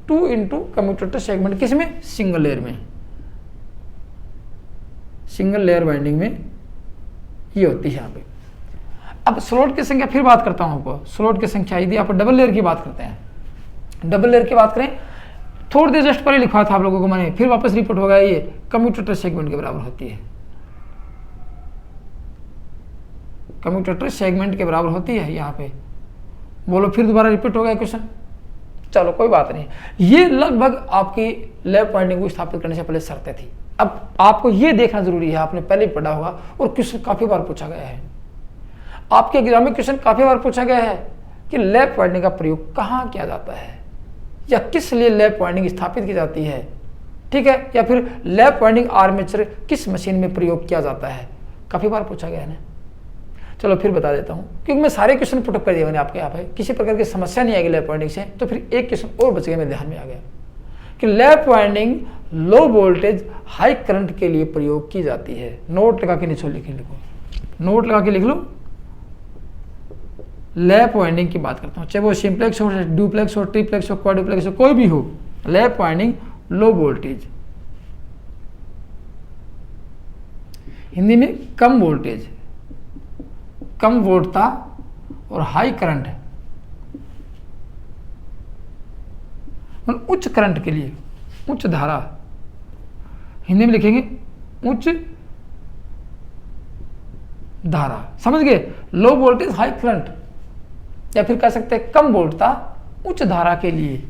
Speaker 1: 2 इंटू कम्यूटेटर सेगमेंट, किसमें, सिंगल लेयर में, सिंगल लेयर वाइंडिंग में ये होती है यहाँ पे। अब स्लॉट की संख्या फिर बात करता हूँ आपको, स्लॉट की संख्या यदि आप डबल लेयर की बात करते हैं, डबल लेयर की बात करें, थोड़ी देर जस्ट पहले लिखा था आप लोगों को मैंने, फिर वापस रिपीट हो गया, ये कम्यूटेटर सेगमेंट के बराबर होती है, कम्यूटेटर सेगमेंट के बराबर होती है यहाँ पे। बोलो फिर दोबारा रिपीट हो गया क्वेश्चन, चलो कोई बात नहीं, ये लगभग आपकी लैप वाइंडिंग को स्थापित करने से पहले शर्तें थी। अब आपको ये देखना जरूरी है, आपने पहले ही पढ़ा होगा और क्वेश्चन काफी बार पूछा गया है, आपके एग्जाम में क्वेश्चन काफी बार पूछा गया है कि लैप वाइंडिंग का प्रयोग कहाँ किया जाता है या किस लिए लैप वाइंडिंग स्थापित की जाती है, ठीक है, या फिर लैप वाइंडिंग आर्मेचर किस मशीन में प्रयोग किया जाता है, काफी बार पूछा गया है ना। चलो फिर बता देता हूँ, क्योंकि मैं सारे क्वेश्चन पुटअप कर दिए मैंने आपके यहाँ पे, किसी प्रकार की समस्या नहीं आएगी लैप वाइंडिंग से, तो फिर एक क्वेश्चन और बच गया मेरे ध्यान में आ गया कि lap winding low voltage high current के लिए प्रयोग की जाती है। नोट लगा के नीचे लिखो, नोट लगा के लिख लो। लैप वाइंडिंग की बात करता हूँ, चाहे वो सिंप्लेक्स हो, डुप्लेक्स हो, ट्रिप्लेक्स हो, क्वाड्रुप्लेक्स हो, कोई भी हो, lap winding low voltage, Hindi में कम वोल्टेज, कम वोल्टता और हाई करंट है, मतलब उच्च करंट के लिए, उच्च धारा, हिंदी में लिखेंगे उच्च धारा, समझ गए। लो वोल्टेज हाई करंट, या फिर कह सकते हैं कम वोल्टता उच्च धारा के लिए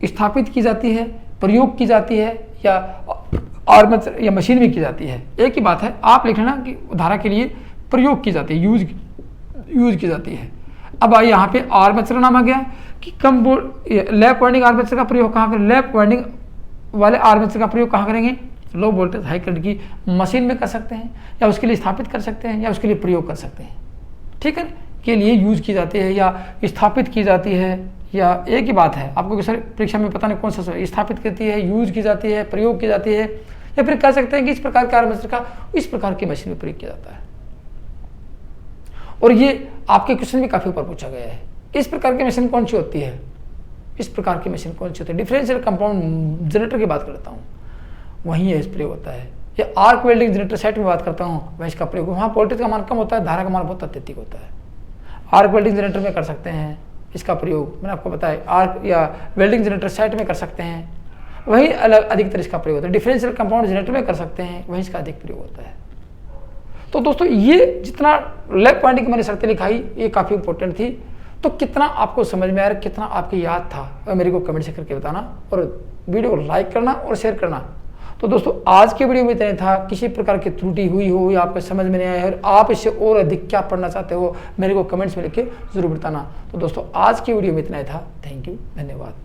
Speaker 1: स्थापित की जाती है, प्रयोग की जाती है, या आर्मेचर या मशीन में की जाती है। एक ही बात है, आप लिख लेना कि धारा के लिए प्रयोग की जाती है, यूज की जाती है। अब आइए यहाँ पे आर्मेचर नाम आ गया कि कम लैप वाइंडिंग आर्मेचर का प्रयोग कहाँ करें, लैप वाइंडिंग वाले आर्मेचर का प्रयोग कहाँ करेंगे, लो वोल्टेज हाई करंट की मशीन में कर सकते हैं, या उसके लिए स्थापित कर सकते हैं, या उसके लिए प्रयोग कर सकते हैं, ठीक है, के लिए यूज की जाती है या स्थापित की जाती है, या एक ही बात है, आपको सर परीक्षा में पता नहीं कौन सा स्थापित करती है, यूज की जाती है, प्रयोग की जाती है, या फिर कह सकते हैं कि इस प्रकार के आर्मेचर का इस प्रकार की मशीन में प्रयोग किया जाता है। और ये आपके क्वेश्चन में काफी बार पूछा गया है, इस प्रकार की मशीन कौन सी होती है, इस प्रकार की मशीन कौन सी होती है, डिफरेंशियल कंपाउंड जनरेटर की बात करता हूँ, वहीं यह प्रयोग होता है, या आर्क वेल्डिंग जनरेटर सेट में बात करता हूँ, वह इसका प्रयोग, वहाँ वोल्टेज का मान कम होता है, धारा का मान बहुत अत्यधिक होता है। आर्क वेल्डिंग जनरेटर में कर सकते हैं इसका प्रयोग, मैंने आपको बताया, आर्क या वेल्डिंग जनरेटर सेट में कर सकते हैं, वही अलग अधिकतर इसका प्रयोग होता है। डिफरेंशियल कंपाउंड जनरेटर में कर सकते हैं, वही इसका अधिक प्रयोग होता है। तो दोस्तों ये जितना लैप वाइंडिंग की मैंने शर्तें लिखाई ये काफ़ी इंपॉर्टेंट थी, तो कितना आपको समझ में आया, कितना आपकी याद था, और मेरे को कमेंट से करके बताना, और वीडियो को लाइक करना और शेयर करना। तो दोस्तों आज के वीडियो में इतना ही था, किसी प्रकार की त्रुटि हुई हो या आपको समझ में नहीं आया और आप इससे और अधिक क्या पढ़ना चाहते हो मेरे को कमेंट्स में लिख के जरूर बताना। तो दोस्तों आज की वीडियो में इतना ही था, थैंक यू, धन्यवाद।